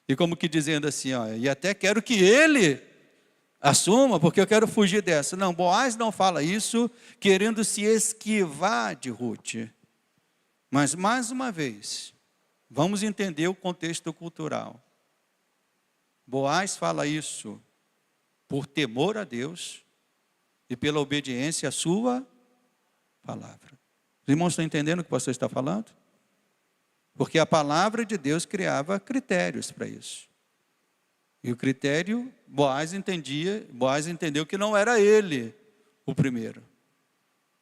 E como que dizendo assim, ó, e até quero que ele assuma, porque eu quero fugir dessa. Não, Boaz não fala isso querendo se esquivar de Ruth. Mas, mais uma vez, vamos entender o contexto cultural. Boaz fala isso por temor a Deus e pela obediência à sua palavra. Os irmãos estão entendendo o que o pastor está falando? Porque a palavra de Deus criava critérios para isso. E o critério, Boaz entendeu que não era ele o primeiro.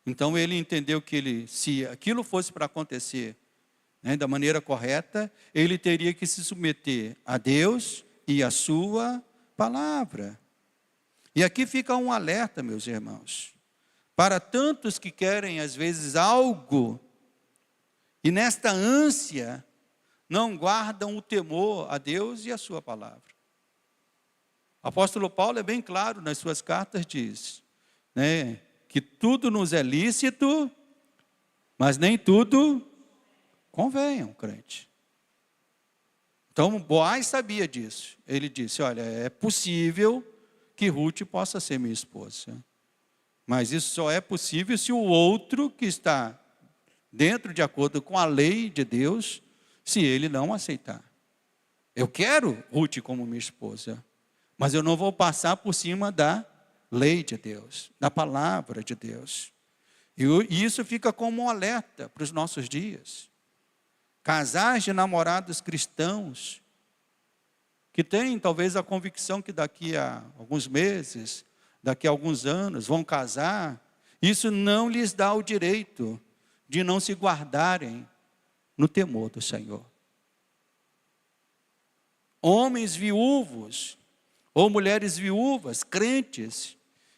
Então ele entendeu que se aquilo fosse para acontecer, né, da maneira correta, ele teria que se submeter a Deus e a sua palavra. E aqui fica um alerta, meus irmãos, para tantos que querem às vezes algo, e nesta ânsia não guardam o temor a Deus e a sua palavra. O apóstolo Paulo é bem claro nas suas cartas, diz, né, que tudo nos é lícito, mas nem tudo convém a um crente. Então, Boaz sabia disso. Ele disse, olha, é possível que Ruth possa ser minha esposa. Mas isso só é possível se o outro que está dentro de acordo com a lei de Deus, se ele não aceitar. Eu quero Ruth como minha esposa, mas eu não vou passar por cima da lei de Deus, da palavra de Deus. E isso fica como um alerta para os nossos dias. Casais de namorados cristãos, que têm talvez a convicção que daqui a alguns meses, daqui a alguns anos, vão casar, isso não lhes dá o direito de não se guardarem no temor do Senhor. Homens viúvos, ou mulheres viúvas, crentes,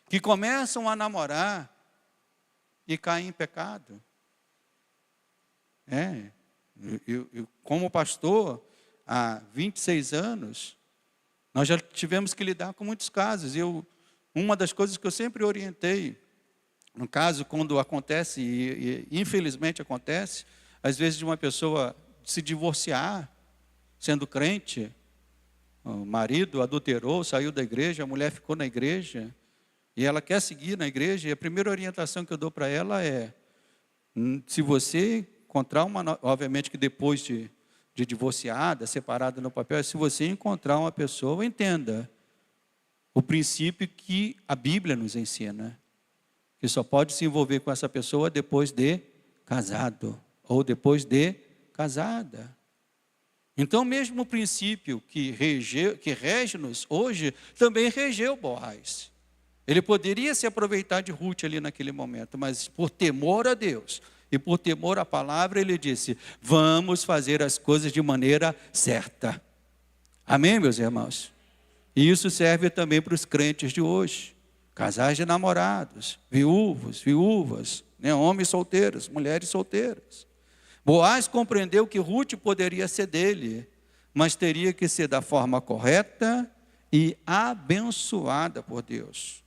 que começam a namorar e caem em pecado. Eu, como pastor, há 26 anos, nós já tivemos que lidar com muitos casos. Uma das coisas que eu sempre orientei, no caso, quando acontece, e infelizmente acontece, às vezes de uma pessoa se divorciar, sendo crente, o marido adulterou, saiu da igreja, a mulher ficou na igreja, e ela quer seguir na igreja, e a primeira orientação que eu dou para ela é, se você encontrar obviamente que depois de divorciada, separada no papel, se você encontrar uma pessoa, entenda o princípio que a Bíblia nos ensina, que só pode se envolver com essa pessoa depois de casado, ou depois de casada. Então, mesmo o princípio que rege-nos hoje, também regeu Boaz. Ele poderia se aproveitar de Ruth ali naquele momento, mas por temor a Deus e por temor à palavra, ele disse, vamos fazer as coisas de maneira certa. Amém, meus irmãos? E isso serve também para os crentes de hoje. Casais de namorados, viúvos, viúvas, né? Homens solteiros, mulheres solteiras. Boaz compreendeu que Ruth poderia ser dele, mas teria que ser da forma correta e abençoada por Deus.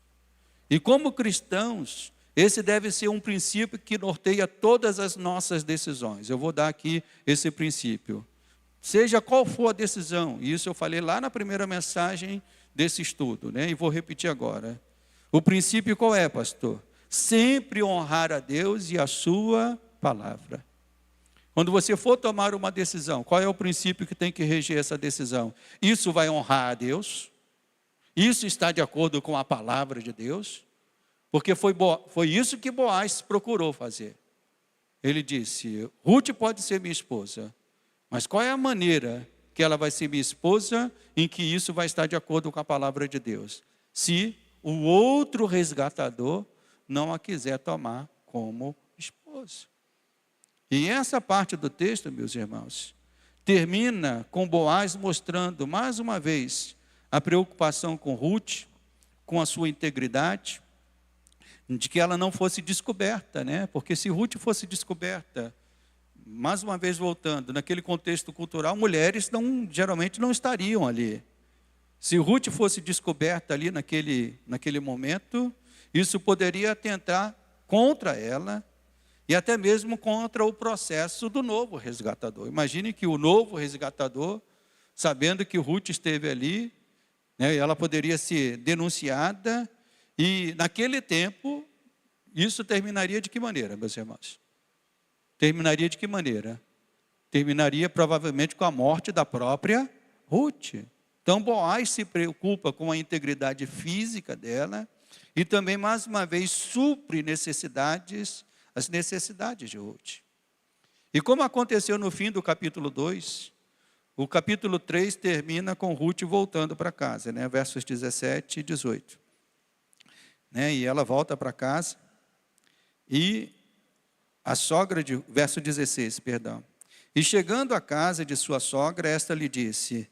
E como cristãos, esse deve ser um princípio que norteia todas as nossas decisões. Eu vou dar aqui esse princípio. Seja qual for a decisão, e isso eu falei lá na primeira mensagem desse estudo, né? E vou repetir agora. O princípio qual é, pastor? Sempre honrar a Deus e a sua palavra. Quando você for tomar uma decisão, qual é o princípio que tem que reger essa decisão? Isso vai honrar a Deus? Isso está de acordo com a palavra de Deus? Porque foi isso que Boaz procurou fazer. Ele disse, Ruth pode ser minha esposa, mas qual é a maneira que ela vai ser minha esposa em que isso vai estar de acordo com a palavra de Deus? Se o outro resgatador não a quiser tomar como esposa. E essa parte do texto, meus irmãos, termina com Boaz mostrando mais uma vez a preocupação com Ruth, com a sua integridade, de que ela não fosse descoberta, né? Porque se Ruth fosse descoberta mais uma vez voltando, naquele contexto cultural, mulheres geralmente não estariam ali. Se Ruth fosse descoberta ali naquele momento, isso poderia atentar contra ela e até mesmo contra o processo do novo resgatador. Imagine que o novo resgatador, sabendo que Ruth esteve ali, né, ela poderia ser denunciada, e naquele tempo, isso terminaria de que maneira, meus irmãos? Terminaria de que maneira? Terminaria provavelmente com a morte da própria Ruth. Então Boaz se preocupa com a integridade física dela e também, mais uma vez, supre as necessidades de Ruth. E como aconteceu no fim do capítulo 2, o capítulo 3 termina com Ruth voltando para casa, né? Versos 17 e 18. Né? E ela volta para casa e a sogra, verso 16, perdão. E chegando à casa de sua sogra, esta lhe disse: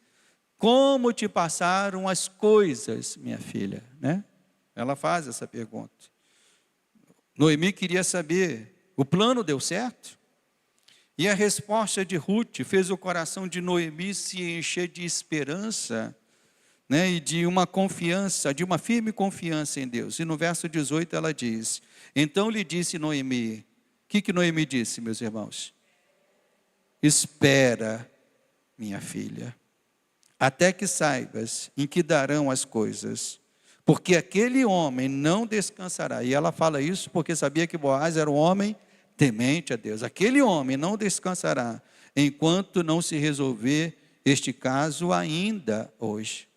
como te passaram as coisas, minha filha? Né? Ela faz essa pergunta. Noemi queria saber, o plano deu certo? E a resposta de Ruth fez o coração de Noemi se encher de esperança, né? E de uma confiança, de uma firme confiança em Deus. E no verso 18 ela diz: então lhe disse Noemi, o que Noemi disse, meus irmãos? Espera, minha filha, até que saibas em que darão as coisas, porque aquele homem não descansará. E ela fala isso porque sabia que Boaz era um homem temente a Deus. Aquele homem não descansará enquanto não se resolver este caso ainda hoje.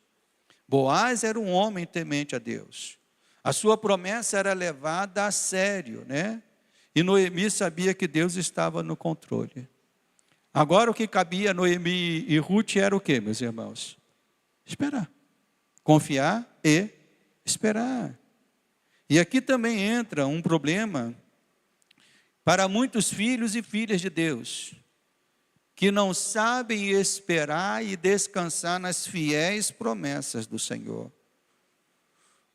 Boaz era um homem temente a Deus. A sua promessa era levada a sério, né? E Noemi sabia que Deus estava no controle. Agora o que cabia a Noemi e Ruth era o quê, meus irmãos? Esperar. Confiar e esperar. E aqui também entra um problema para muitos filhos e filhas de Deus, que não sabem esperar e descansar nas fiéis promessas do Senhor.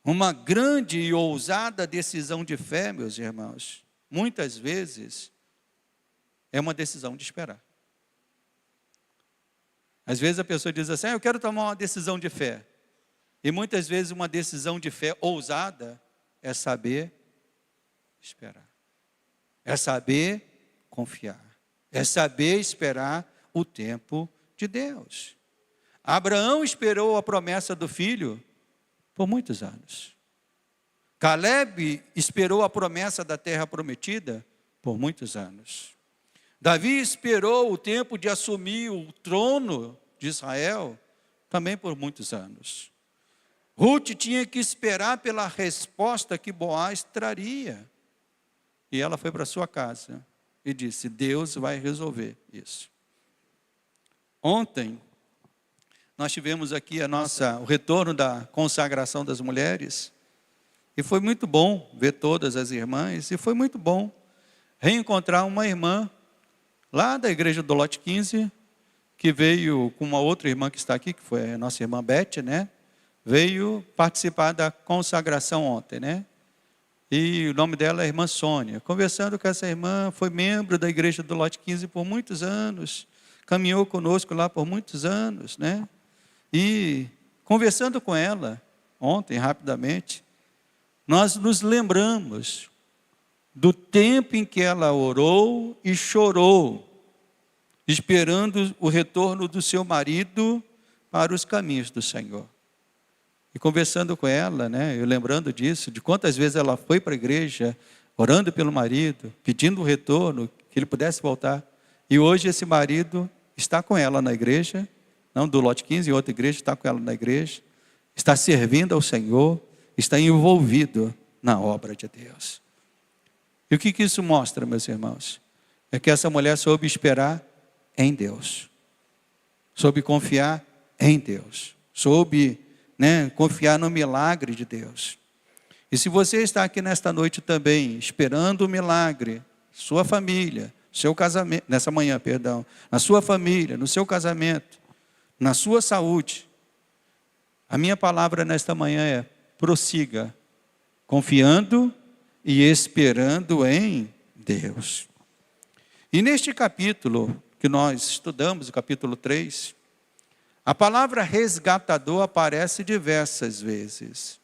Uma grande e ousada decisão de fé, meus irmãos, muitas vezes é uma decisão de esperar. Às vezes a pessoa diz assim: eu quero tomar uma decisão de fé. E muitas vezes uma decisão de fé ousada é saber esperar. É saber confiar. É saber esperar o tempo de Deus. Abraão esperou a promessa do filho por muitos anos. Caleb esperou a promessa da terra prometida por muitos anos. Davi esperou o tempo de assumir o trono de Israel também por muitos anos. Ruth tinha que esperar pela resposta que Boaz traria. E ela foi para sua casa e disse: Deus vai resolver isso. Ontem, nós tivemos aqui o retorno da consagração das mulheres. E foi muito bom ver todas as irmãs. E foi muito bom reencontrar uma irmã lá da igreja do Lote 15, que veio com uma outra irmã que está aqui, que foi a nossa irmã Beth, né? Veio participar da consagração ontem, né? E o nome dela é irmã Sônia. Conversando com essa irmã, foi membro da igreja do Lote 15 por muitos anos, caminhou conosco lá por muitos anos, né? E conversando com ela ontem, rapidamente, nós nos lembramos do tempo em que ela orou e chorou, esperando o retorno do seu marido para os caminhos do Senhor. E conversando com ela, né, eu lembrando disso, de quantas vezes ela foi para a igreja, orando pelo marido, pedindo o retorno, que ele pudesse voltar. E hoje esse marido está com ela na igreja, não do Lote 15, em outra igreja, está com ela na igreja, está servindo ao Senhor, está envolvido na obra de Deus. E o que isso mostra, meus irmãos? É que essa mulher soube esperar em Deus, soube confiar em Deus, soube, né, confiar no milagre de Deus. E se você está aqui nesta noite também, esperando o milagre, sua família, seu casamento, nessa manhã, perdão, na sua família, no seu casamento, na sua saúde, a minha palavra nesta manhã é: prossiga, confiando e esperando em Deus. E neste capítulo que nós estudamos, o capítulo 3, a palavra resgatador aparece diversas vezes.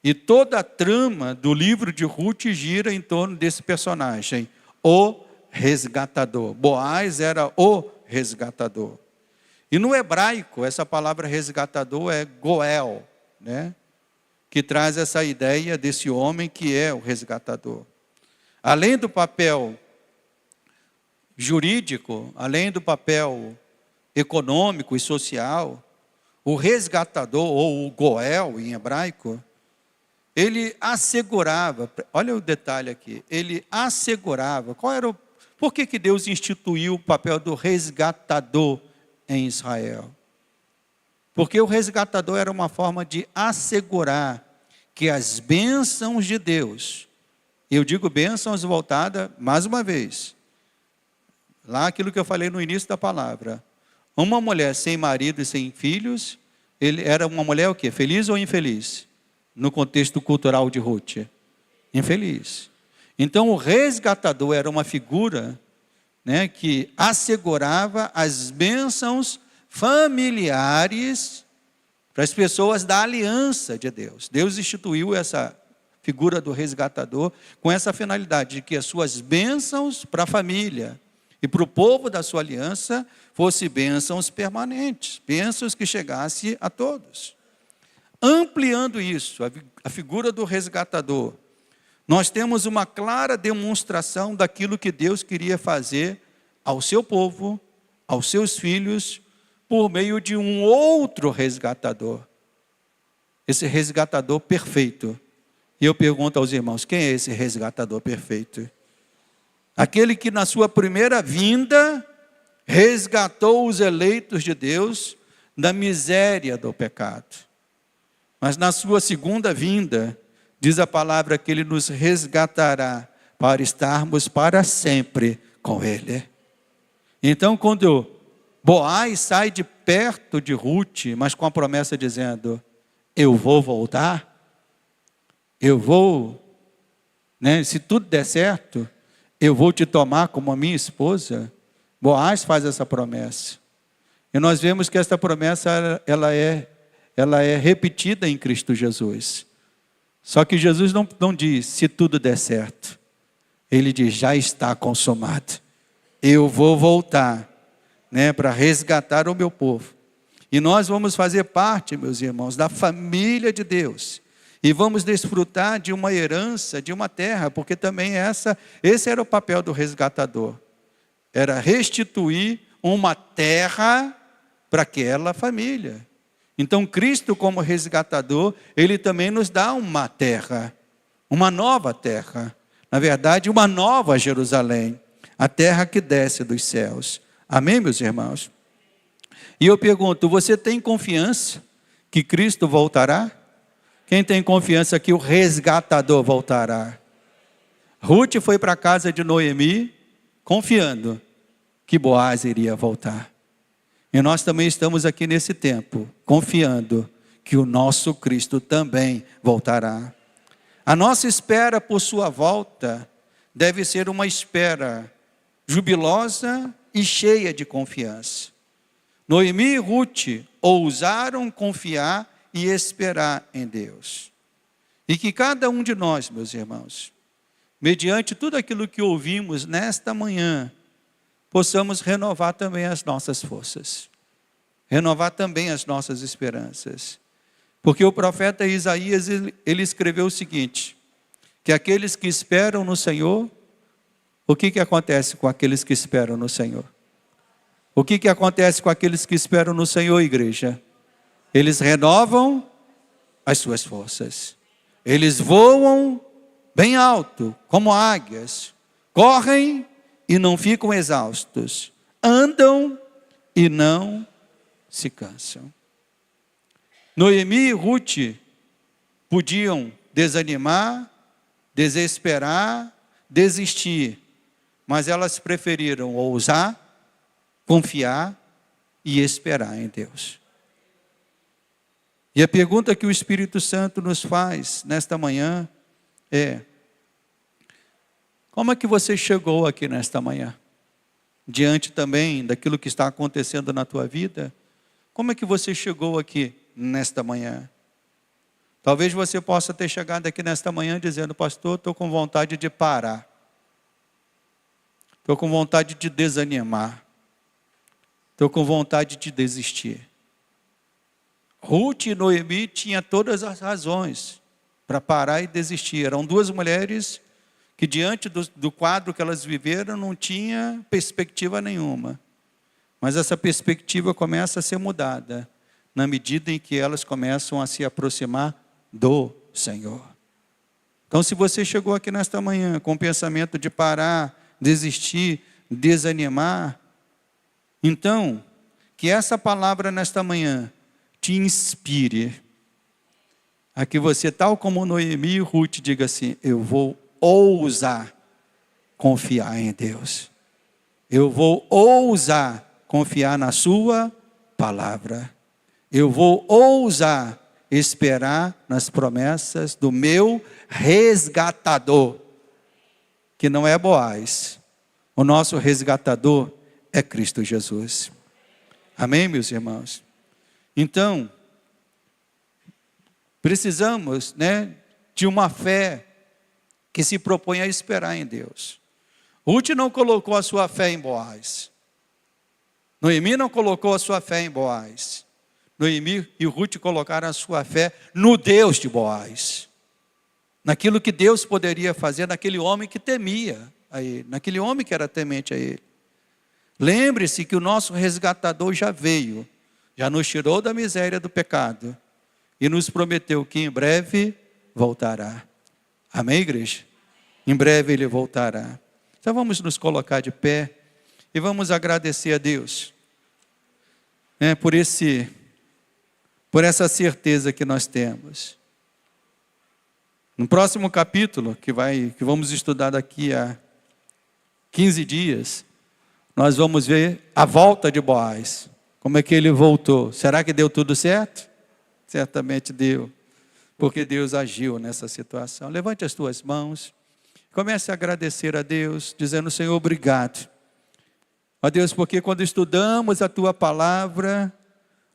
E toda a trama do livro de Ruth gira em torno desse personagem, o resgatador. Boaz era o resgatador. E no hebraico, essa palavra resgatador é Goel, né? Que traz essa ideia desse homem que é o resgatador. Além do papel jurídico, além do papel econômico e social, o resgatador, ou o Goel em hebraico, ele assegurava, olha o detalhe aqui, ele assegurava, por que Deus instituiu o papel do resgatador em Israel? Porque o resgatador era uma forma de assegurar que as bênçãos de Deus, eu digo bênçãos voltadas, mais uma vez, lá aquilo que eu falei no início da palavra, uma mulher sem marido e sem filhos, ele era uma mulher o quê? Feliz ou infeliz? No contexto cultural de Ruth, infeliz. Então o resgatador era uma figura, né, que assegurava as bênçãos familiares para as pessoas da aliança de Deus. Deus instituiu essa figura do resgatador com essa finalidade de que as suas bênçãos para a família e para o povo da sua aliança fossem bênçãos permanentes, bênçãos que chegassem a todos. Ampliando isso, a figura do resgatador, nós temos uma clara demonstração daquilo que Deus queria fazer ao seu povo, aos seus filhos, por meio de um outro resgatador. Esse resgatador perfeito. E eu pergunto aos irmãos, quem é esse resgatador perfeito? Aquele que na sua primeira vinda, resgatou os eleitos de Deus da miséria do pecado. Mas na sua segunda vinda, diz a palavra que Ele nos resgatará para estarmos para sempre com Ele. Então, quando Boaz sai de perto de Ruth, mas com a promessa dizendo, eu vou voltar, eu vou, né, se tudo der certo, eu vou te tomar como a minha esposa. Boaz faz essa promessa. E nós vemos que essa promessa, ela é repetida em Cristo Jesus. Só que Jesus não diz, se tudo der certo. Ele diz, já está consumado. Eu vou voltar, né, para resgatar o meu povo. E nós vamos fazer parte, meus irmãos, da família de Deus. E vamos desfrutar de uma herança, de uma terra, porque também esse era o papel do resgatador. Era restituir uma terra para aquela família. Então Cristo, como resgatador, Ele também nos dá uma terra, uma nova terra. Na verdade, uma nova Jerusalém, a terra que desce dos céus. Amém, meus irmãos? E eu pergunto, você tem confiança que Cristo voltará? Quem tem confiança que o resgatador voltará? Ruth foi para a casa de Noemi, confiando que Boaz iria voltar. E nós também estamos aqui nesse tempo, confiando que o nosso Cristo também voltará. A nossa espera por sua volta deve ser uma espera jubilosa e cheia de confiança. Noemi e Ruth ousaram confiar e esperar em Deus. E que cada um de nós, meus irmãos, mediante tudo aquilo que ouvimos nesta manhã, possamos renovar também as nossas forças, renovar também as nossas esperanças. Porque o profeta Isaías, ele escreveu o seguinte, que aqueles que esperam no Senhor, o que acontece com aqueles que esperam no Senhor? O que acontece com aqueles que esperam no Senhor, igreja? Eles renovam as suas forças. Eles voam bem alto, como águias. Correm e não ficam exaustos. Andam e não se cansam. Noemi e Ruth podiam desanimar, desesperar, desistir. Mas elas preferiram ousar, confiar e esperar em Deus. E a pergunta que o Espírito Santo nos faz nesta manhã é: como é que você chegou aqui nesta manhã? diante também daquilo que está acontecendo na tua vida? Como é que você chegou aqui nesta manhã? Talvez você possa ter chegado aqui nesta manhã dizendo: pastor, estou com vontade de parar. Estou com vontade de desanimar. Estou com vontade de desistir. Ruth e Noemi tinham todas as razões para parar e desistir. Eram duas mulheres que diante do quadro que elas viveram não tinha perspectiva nenhuma. Mas essa perspectiva começa a ser mudada na medida em que elas começam a se aproximar do Senhor. Então, se você chegou aqui nesta manhã com o pensamento de parar, desistir, desanimar, então, que essa palavra nesta manhã te inspire a que você, tal como Noemi e Ruth, diga assim: eu vou ousar confiar em Deus. Eu vou ousar confiar na sua palavra. Eu vou ousar esperar nas promessas do meu resgatador, que não é Boaz. O nosso resgatador é Cristo Jesus. Amém, meus irmãos? Então, precisamos, de uma fé que se propõe a esperar em Deus. Ruth não colocou a sua fé em Boaz. Noemi não colocou a sua fé em Boaz. Noemi e Ruth colocaram a sua fé no Deus de Boaz. Naquilo que Deus poderia fazer naquele homem que temia a ele, naquele homem que era temente a ele. Lembre-se que o nosso resgatador já veio, já nos tirou da miséria do pecado e nos prometeu que em breve voltará. Amém, igreja? Em breve ele voltará. Então vamos nos colocar de pé e vamos agradecer a Deus, por essa certeza que nós temos. No próximo capítulo, que vamos estudar daqui a 15 dias, nós vamos ver a volta de Boaz. Como é que ele voltou? Será que deu tudo certo? Certamente deu, porque Deus agiu nessa situação. Levante as tuas mãos, comece a agradecer a Deus, dizendo: Senhor, obrigado. Ó Deus, porque quando estudamos a Tua palavra,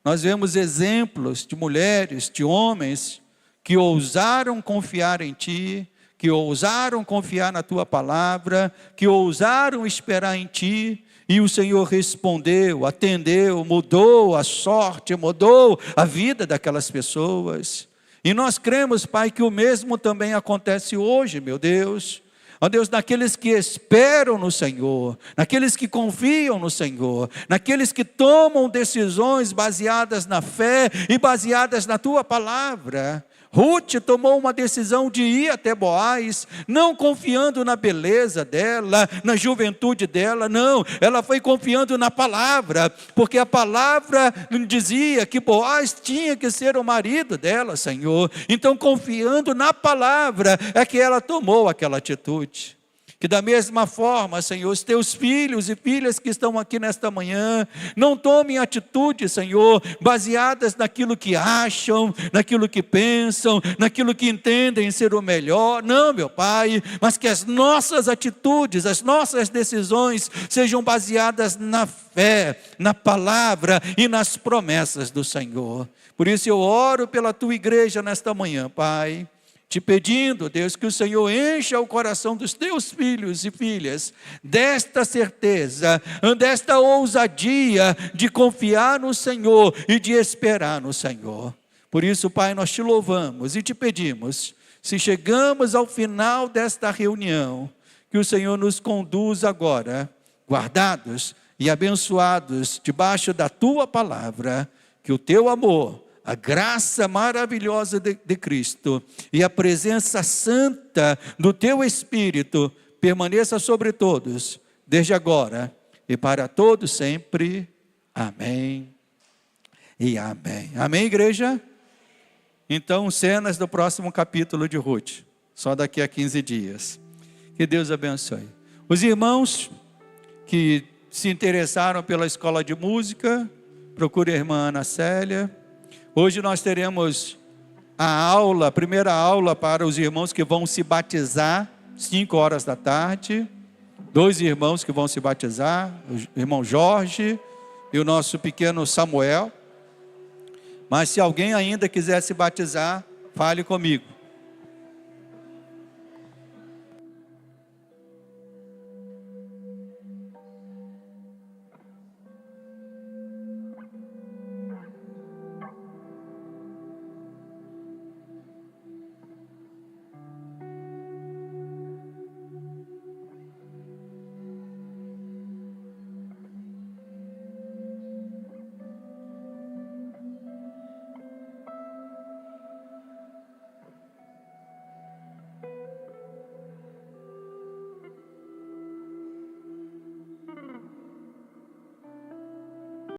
nós vemos exemplos de mulheres, de homens, que ousaram confiar em Ti, que ousaram confiar na Tua palavra, que ousaram esperar em Ti, e o Senhor respondeu, atendeu, mudou a sorte, mudou a vida daquelas pessoas. E nós cremos, Pai, que o mesmo também acontece hoje, meu Deus. Ó Deus, naqueles que esperam no Senhor, naqueles que confiam no Senhor, naqueles que tomam decisões baseadas na fé e baseadas na Tua palavra. Ruth tomou uma decisão de ir até Boaz, não confiando na beleza dela, na juventude dela, não, ela foi confiando na palavra, porque a palavra dizia que Boaz tinha que ser o marido dela, Senhor. Então, confiando na palavra, é que ela tomou aquela atitude. Que da mesma forma, Senhor, os teus filhos e filhas que estão aqui nesta manhã, não tomem atitude, Senhor, baseadas naquilo que acham, naquilo que pensam, naquilo que entendem ser o melhor. Não, meu Pai, mas que as nossas atitudes, as nossas decisões sejam baseadas na fé, na palavra e nas promessas do Senhor. Por isso eu oro pela Tua igreja nesta manhã, Pai, te pedindo, Deus, que o Senhor encha o coração dos teus filhos e filhas desta certeza, desta ousadia de confiar no Senhor e de esperar no Senhor. Por isso, Pai, nós te louvamos e te pedimos, se chegamos ao final desta reunião, que o Senhor nos conduza agora, guardados e abençoados debaixo da Tua palavra, que o Teu amor, a graça maravilhosa de Cristo e a presença santa do Teu Espírito permaneça sobre todos, desde agora e para todos sempre. Amém e amém. Amém, igreja? Então, cenas do próximo capítulo de Ruth, só daqui a 15 dias. Que Deus abençoe. Os irmãos que se interessaram pela escola de música, procure a irmã Ana Célia. Hoje nós teremos a primeira aula para os irmãos que vão se batizar, 5 horas da tarde. 2 irmãos que vão se batizar, o irmão Jorge e o nosso pequeno Samuel. Mas se alguém ainda quiser se batizar, fale comigo.